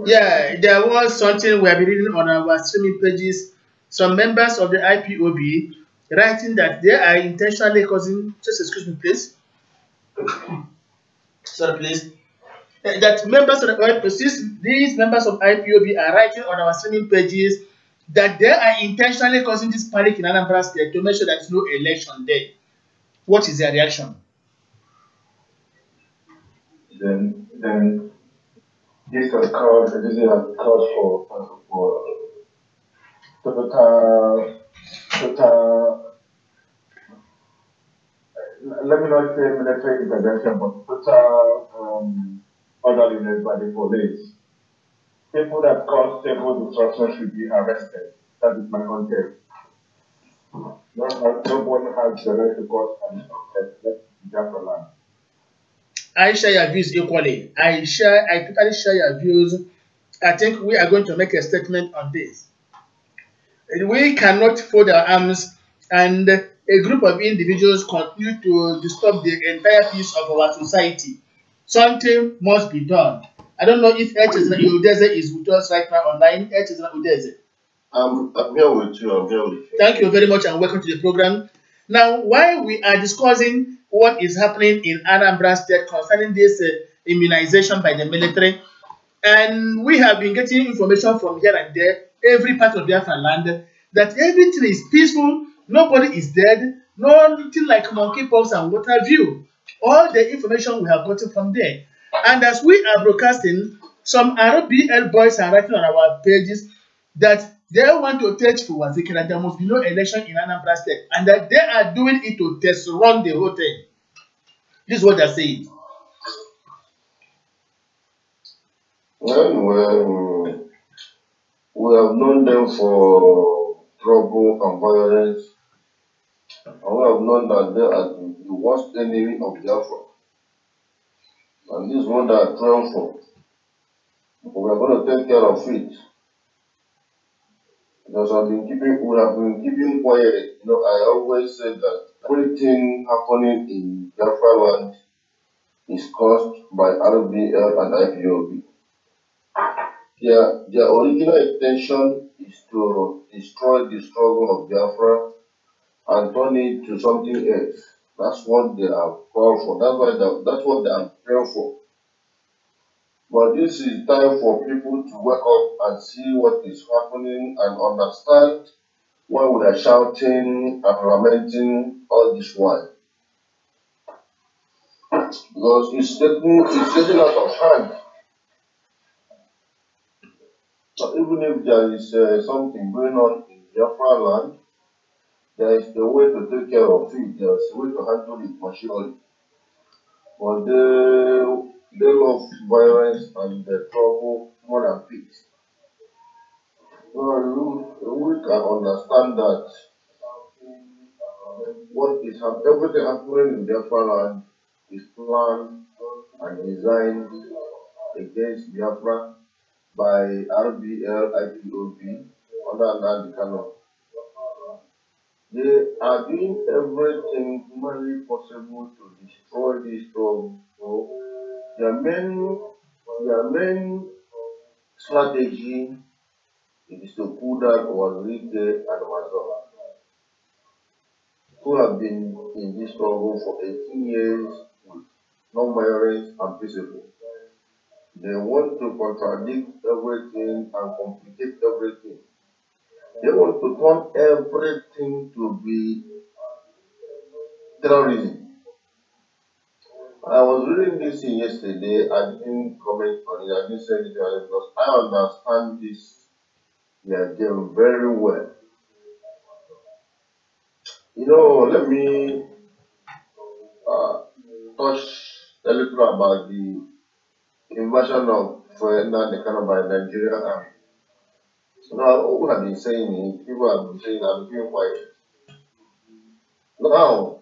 Yeah, there was something we have been reading on our streaming pages. Some members of the IPOB writing that they are intentionally causing. Just excuse me, please. Sorry, please. That members of these members of IPOB are writing on our streaming pages that they are intentionally causing this panic in Anambra State to make sure there is no election there. What is their reaction? Then this has called for total let me not say military intervention, but total orderliness by the police. People that cause civil destruction should be arrested. That is my context. No one has the right to cause an Biafra land. I share your views equally. I totally share your views. I think we are going to make a statement on this. We cannot fold our arms and a group of individuals continue to disturb the entire peace of our society. Something must be done. I don't know if Udeze is with us right now online. Udeze. I'm here with you. I'm here with you. Thank you very much and welcome to the program. Now, while we are discussing what is happening in Anambra State concerning this immunization by the military, and we have been getting information from here and there, every part of Biafra land, that everything is peaceful, nobody is dead, nothing like monkeypox and what have you. All the information we have gotten from there. And as we are broadcasting, some RBL boys are writing on our pages that they want to take for Waziki that there must be no election in Anambra State and that they are doing it to test run the whole thing. This is what they're saying. Well, we have known them for trouble and violence. And we have known that they are the worst enemy of Biafra. And this is what they are trying for. But we are going to take care of it. Because we have been keeping quiet. You know, I always say that everything happening in Biafra land is caused by RBL and IPOB. Their original intention is to destroy the struggle of Biafra and turn it to something else. That's what they are called for. That's what they are praying for. But this is time for people to wake up and see what is happening and understand why we are shouting and lamenting all this while. Because it's getting out of hand. So even if there is something going on in Biafra land, there is a way to take care of it. There is a way to handle it maturely. But they love violence and the trouble more than peace. Well, we can understand that everything happening in Biafra land is planned and designed against Biafra by RBL, IPOB, under Nandikano. They are doing everything humanly possible to destroy this struggle. So their main strategy is to pull down Wazirike and Mazola, who have been in this struggle for 18 years with non-violence and peaceable. They want to contradict everything and complicate everything. They want to turn everything to be terrorism. I was reading this thing yesterday. I didn't comment on it. I didn't say anything on it because I understand this game very well. Let me uh, touch a little about the invasion of Ghana by Nigeria army. Now, who have been saying it, people have been saying I'm keeping quiet. Now,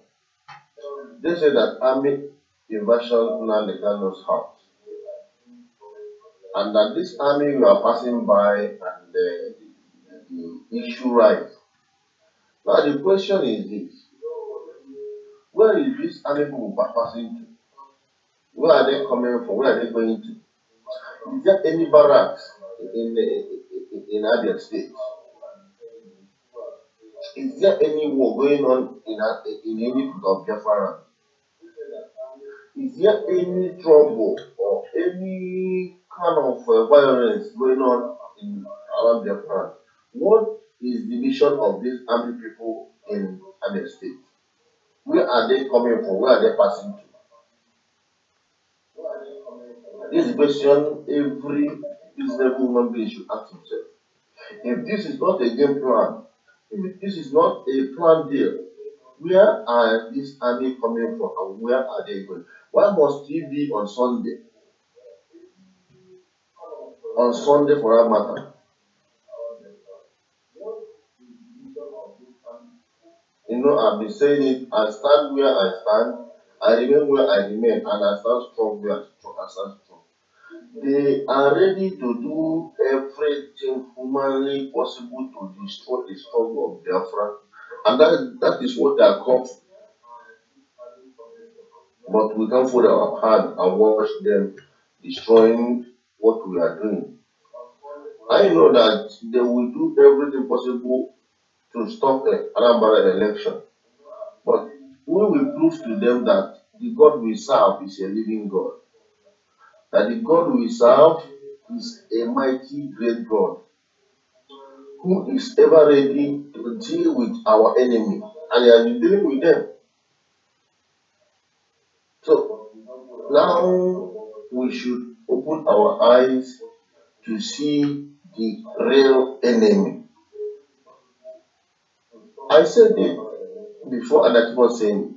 they say that army invasion Ghana's house, and that this army we are passing by and the issue rise. Now, the question is this: where is this army people passing to? Where are they coming from? Where are they going to? Is there any barracks in Abia State? Is there any war going on in any part of Biafra? Is there any trouble or any kind of violence going on in around Biafra? What is the mission of these army people in Abia State? Where are they coming from? Where are they passing to? This is a question every reasonable human being should ask himself. If this is not a game plan, if this is not a planned deal, where are this army coming from and where are they going? Why must it be on Sunday? On Sunday for that matter. I've been saying it, I stand where I stand, I remain where I remain, and I stand strong where I stand strong. They are ready to do everything humanly possible to destroy the struggle of Biafra, and that is what they are called. But we can't fold our hand and watch them destroying what we are doing. I know that they will do everything possible to stop the Anambra election, but we will prove to them that the God we serve is a living God. That the God we serve is a mighty, great God who is ever ready to deal with our enemy, and he has been dealing with them. So now we should open our eyes to see the real enemy. I said it before, and I keep on saying it.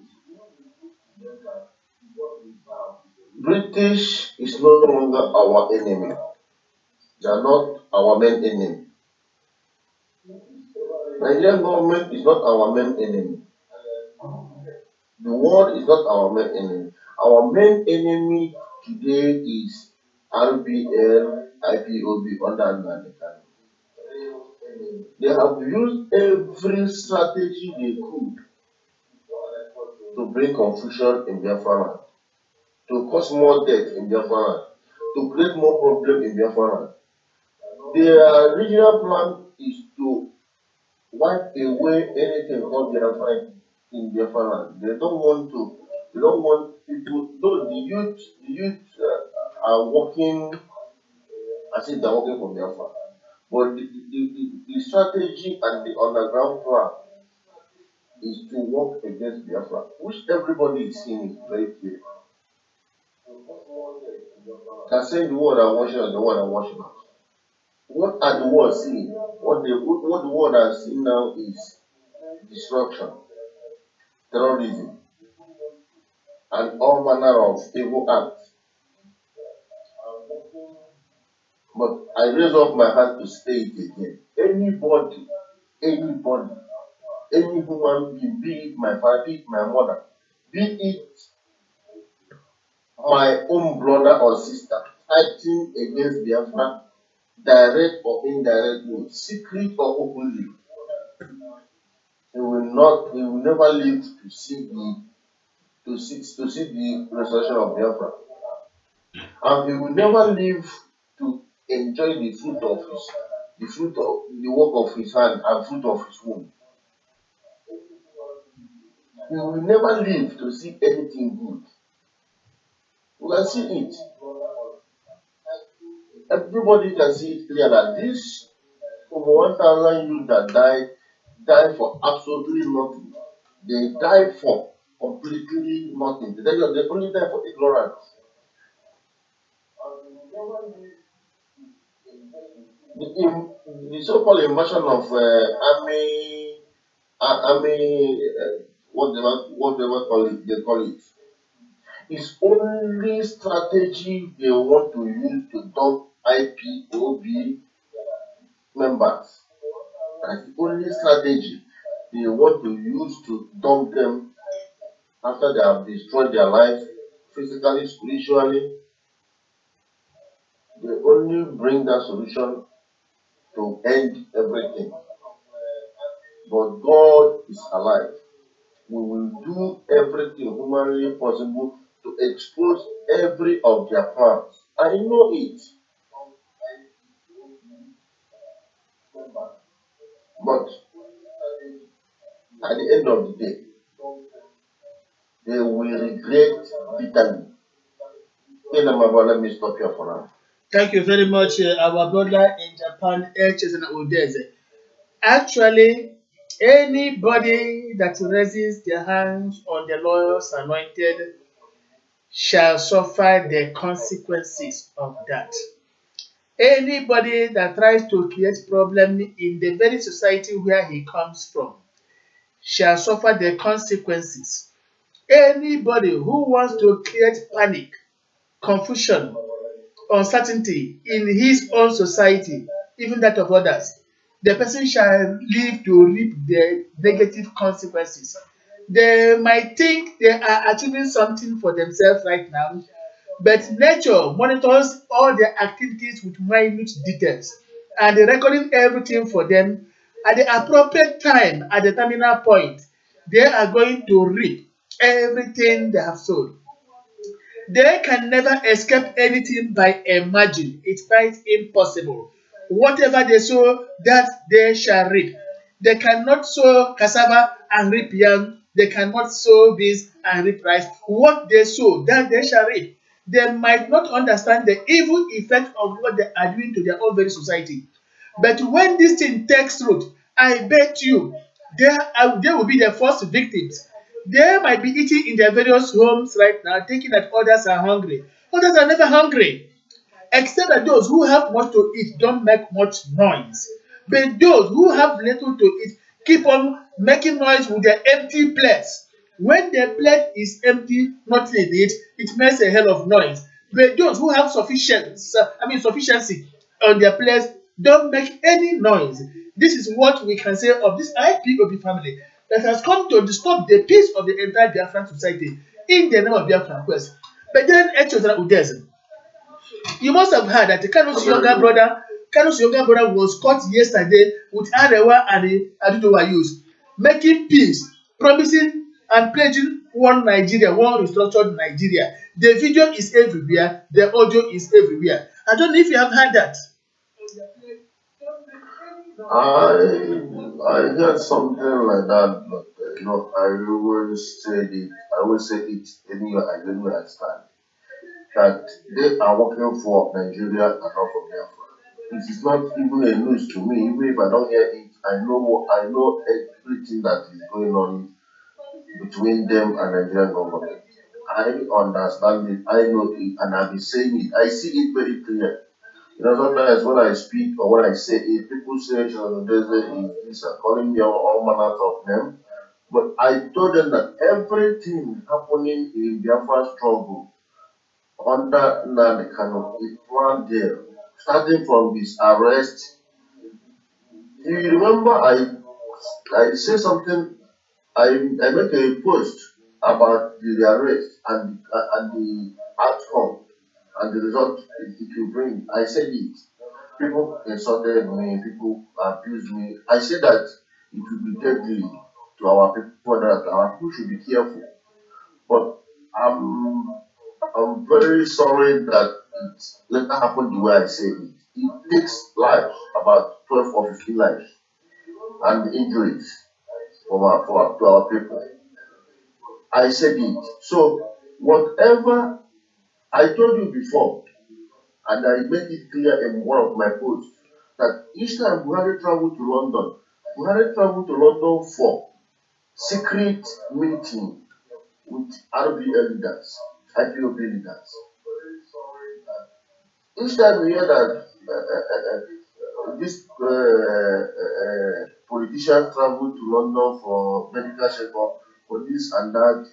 British is no longer our enemy. They are not our main enemy. Nigerian government is not our main enemy. The world is not our main enemy. Our main enemy today is RBL, IPOB under Nnamdi. They have used every strategy they could to bring confusion in Biafra, to cause more death in Biafra, to create more problem in Biafra. Their original plan is to wipe away anything called Biafra in Biafra. They don't want people, though the youth are working as if they're working for Biafra. But the strategy and the underground plan is to work against Biafra, which everybody is seeing it very clear. They're saying the world are watching and the world are watching us. What are the world seeing? What the world are seeing now is destruction, terrorism, and all manner of evil acts. But I raise up my hand to say it again. Anybody, any human being, be it my father, be it my mother, be it my own brother or sister, fighting against Biafra, direct or indirect way, secret or openly, he will never live to see the restoration of Biafra. And he will never live to enjoy the fruit of the work of his hand and fruit of his womb. He will never live to see anything good. You can see it. Everybody can see it clear that this over 1,000 youth that died for absolutely nothing. They died for completely nothing. They're only there for ignorance. The so-called invasion of army, whatever they call it, is only strategy they want to use to dump IPOB members. That's the only strategy they want to use to dump them after they have destroyed their lives physically, spiritually. They only bring that solution to end everything. But God is alive. We will do everything humanly possible to expose every of their plans. I know it. But at the end of the day, they will regret bitterly. Let me stop here for now. Thank you very much, our brother in Japan, Chesena Odeze. Actually, anybody that raises their hands on the Lord's anointed shall suffer the consequences of that. Anybody that tries to create problem in the very society where he comes from shall suffer the consequences. Anybody who wants to create panic, confusion, uncertainty in his own society, even that of others, the person shall live to reap the negative consequences. They might think they are achieving something for themselves right now, but nature monitors all their activities with minute details and recording everything for them. At the appropriate time, at the terminal point, they are going to reap everything they have sown. They can never escape anything by a margin. It's quite impossible. Whatever they sow, that they shall reap. They cannot sow cassava and reap yam. They cannot sow beans and reap rice. What they sow, that they shall reap. They might not understand the evil effect of what they are doing to their own very society. But when this thing takes root, I bet you they will be the first victims. They might be eating in their various homes right now, thinking that others are hungry. Others are never hungry, except that those who have much to eat don't make much noise. But those who have little to eat keep on making noise with their empty plates. When the plate is empty, nothing in it, it makes a hell of noise. But those who have sufficiency on their plates don't make any noise. This is what we can say of this IPOB family that has come to disturb the peace of the entire Biafran society in the name of Biafran quest. But then Echozara Udeze, you must have heard that Kanu's younger brother was caught yesterday with Arewa and Adudowa youth, making peace, promising and pledging one Nigeria, one restructured Nigeria. The video is everywhere, the audio is everywhere. I don't know if you have heard that. I heard something like that, but I always say it anywhere I stand. That they are working for Nigeria and not for Biafra. It is not even a news to me. Even if I don't hear it, I know everything that is going on between them and Nigerian government. I understand it, I know it, and I've been saying it. I see it very clear. Sometimes when I speak or when I say it, people say this are calling me all manners of them. But I told them that everything happening in Biafra struggle under Nnamdi Kanu is planned there, starting from his arrest. Do you remember I said something? I made a post about the arrest and the outcome and the result it will bring. I said it. People insulted me, people abused me. I said that it will be deadly to our people, that our people should be careful. But I'm very sorry that it later happened the way I said it. It takes lives, about 12 or 15 lives, and injuries to our people. I said it. So, whatever I told you before, and I made it clear in one of my posts, that each time Buhari traveled to London, Buhari traveled to London for secret meeting with RBL leaders, IPOB leaders. Each time we hear that this politician travel to London for medical checkup, for this and that,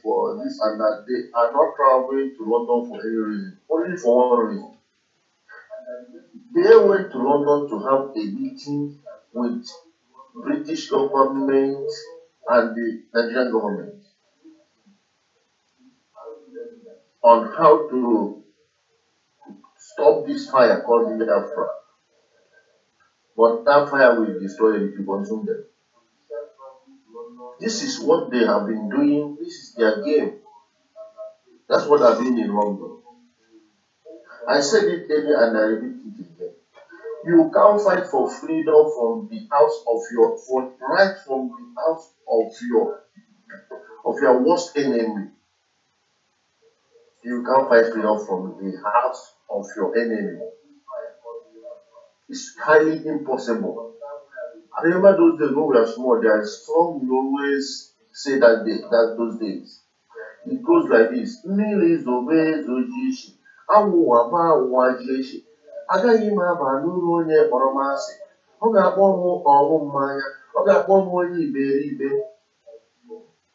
they are not traveling to London for any reason, only for one reason. They went to London to have a meeting with British government and the Nigerian government on how to stop this fire called Biafra. But that fire will destroy them if you consume them. This is what they have been doing. This is their game. That's what I've been in London. I said it earlier and I repeat it again. You can't fight for freedom from the house of your right from the house of your worst enemy. You can't fight freedom from the house of your enemy. It's highly impossible. I remember those days when we were small, there is song we always say that those days. It goes like this. Mmiri zobe zojishi, awụ ama wajeshi. Agaghị m aba n'ụlọ onye kpọrọ m asị. Ọ ga-akpọ m ọṅụ mmanya. Ọ ga-akpọ m onye iberibe.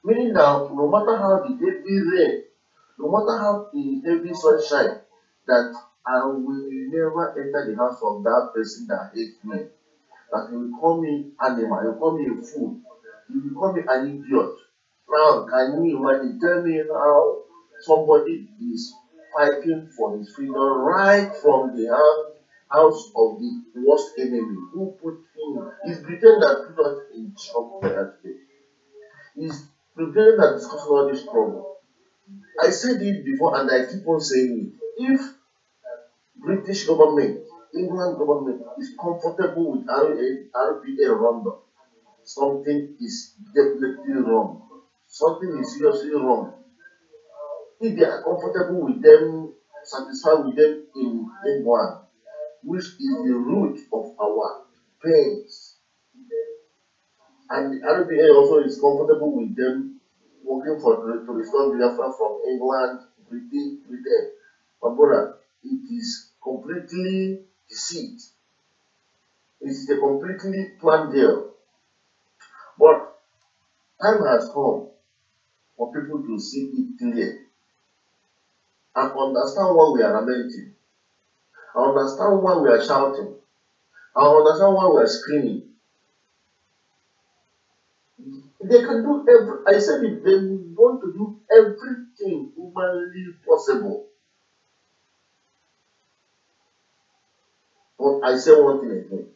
Meaning that no matter how the heavy rain, no matter how the heavy sunshine, that I will never enter the house of that person that hates me. That he will call me animal, he will call me a fool, he will call me an idiot. Now, can you imagine? Tell me how somebody is fighting for his freedom right from the house of the worst enemy who put him. He's pretending that put us in trouble today. He's pretending that is causing all this trouble. I said it before and I keep on saying it. If British government, England government is comfortable with RPA London, something is definitely wrong. Something is seriously wrong. If they are comfortable with them, satisfied with them in England, which is the root of our pains, and the RPA also is comfortable with them working to restore Biafra from England, Britain. But brother, it is completely deceit. It is a completely planned deal. But time has come for people to see it clear and understand why we are lamenting, understand why we are shouting, and understand why we are screaming. They can do I said it, they want to do everything humanly possible. But I say one thing again.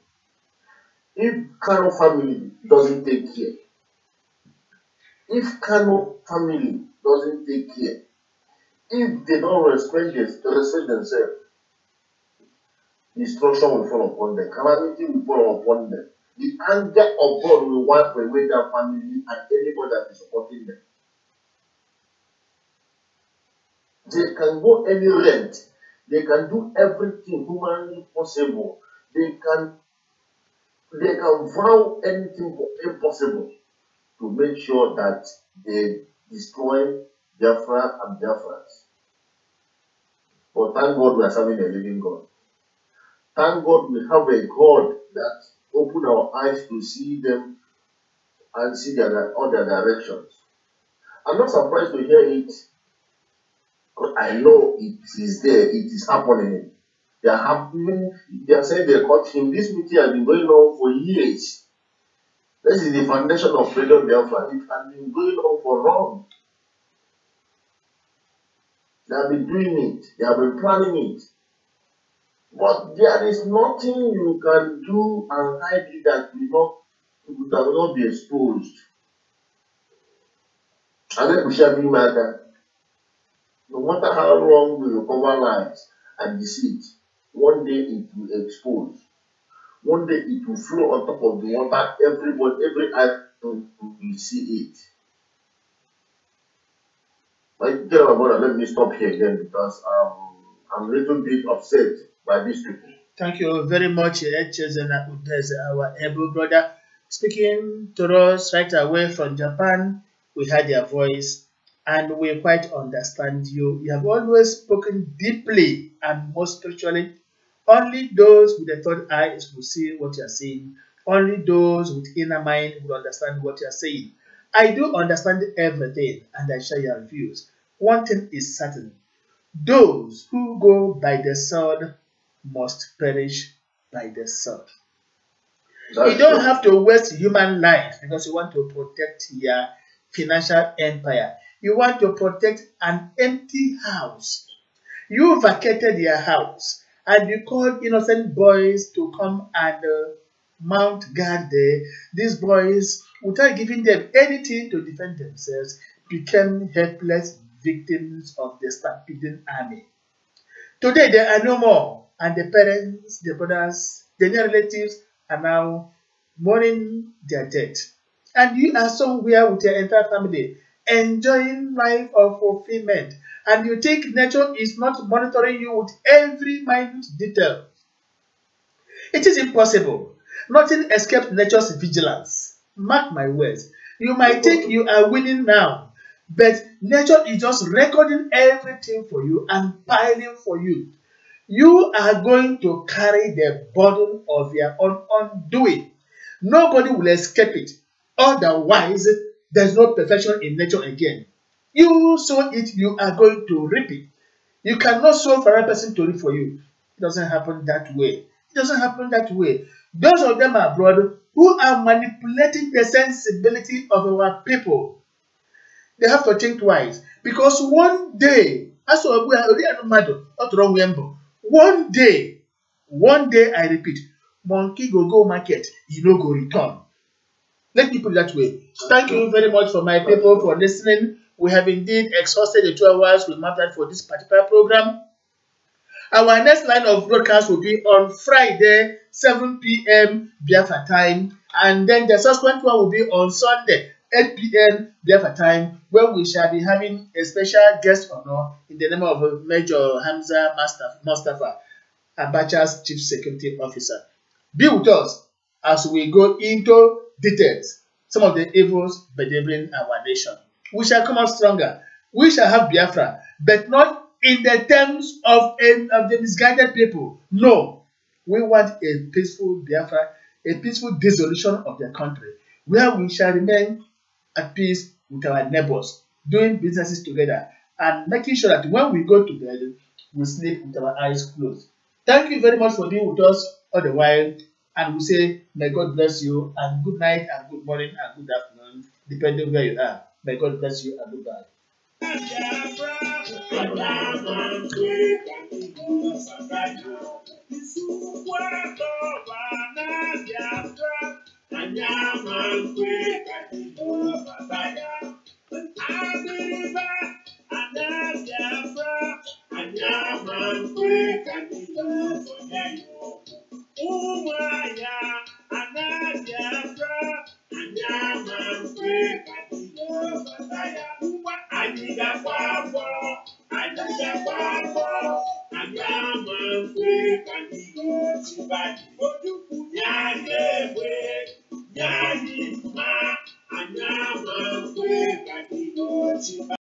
If Kano family doesn't take care, if Kano family doesn't take care, if they don't respect themselves, destruction will fall upon them, calamity will fall upon them. The anger of God will wipe away their family and anybody that is supporting them. They can go any length. They can do everything humanly possible. They can vow anything impossible to make sure that they destroy Biafra and Biafrans. But thank God we are serving a living God. Thank God we have a God that open our eyes to see them and see their other directions. I'm not surprised to hear it, because I know it is there, it is happening. They are saying they caught him. This meeting has been going on for years. This is the foundation of freedom Biafra. It has been going on for long. They have been doing it, they have been planning it. But there is nothing you can do and hide it that will not be exposed. And then we shall be matter. No matter how long we will cover lies and deceit, one day it will expose. One day it will flow on top of the water. Every eye will see it. Tell my brother, let me stop here again because I'm a little bit upset by these people. Thank you very much, our able brother, speaking to us right away from Japan. We heard their voice. and we quite understand you. You have always spoken deeply and most spiritually. Only those with the third eyes will see what you are saying. Only those with inner mind will understand what you are saying. I do understand everything and I share your views. One thing is certain. Those who go by the sword must perish by the sword. You don't have to waste human life because you want to protect your financial empire. You want to protect an empty house. You vacated your house and you called innocent boys to come and mount guard there. These boys, without giving them anything to defend themselves, became helpless victims of the stampeding army. Today they are no more, and the parents, the brothers, the near relatives are now mourning their death. And you are somewhere with your entire family, enjoying life of fulfillment, and you think nature is not monitoring you with every minute detail. It is impossible. Nothing escapes nature's vigilance. Mark my words. You might think you are winning now, but nature is just recording everything for you and piling for you. You are going to carry the burden of your own undoing. Nobody will escape it. Otherwise, there's no perfection in nature again. You sow it, you are going to reap it. You cannot sow for a person to reap for you. It doesn't happen that way. It doesn't happen that way. Those of them abroad who are manipulating the sensibility of our people, they have to think twice. Because one day, one day, I repeat, monkey go market, he no go return. Let me put it that way. Thank you very much for my people for listening. We have indeed exhausted the 2 hours we mapped for this particular program. Our next line of broadcast will be on Friday, 7 p.m. Biafra time, and then the subsequent one will be on Sunday, 8 p.m. Biafra time, where we shall be having a special guest honor in the name of Major Hamza Mustafa, Abacha's Chief Security Officer. Be with us as we go into details, some of the evils bedeviling our nation. We shall come out stronger. We shall have Biafra, but not in the terms of the misguided people. No, we want a peaceful Biafra, a peaceful dissolution of the country, where we shall remain at peace with our neighbors, doing businesses together, and making sure that when we go to bed, we sleep with our eyes closed. Thank you very much for being with us all the while, and we say, may God bless you, and good night, and good morning, and good afternoon, depending where you are. May God bless you, and goodbye. I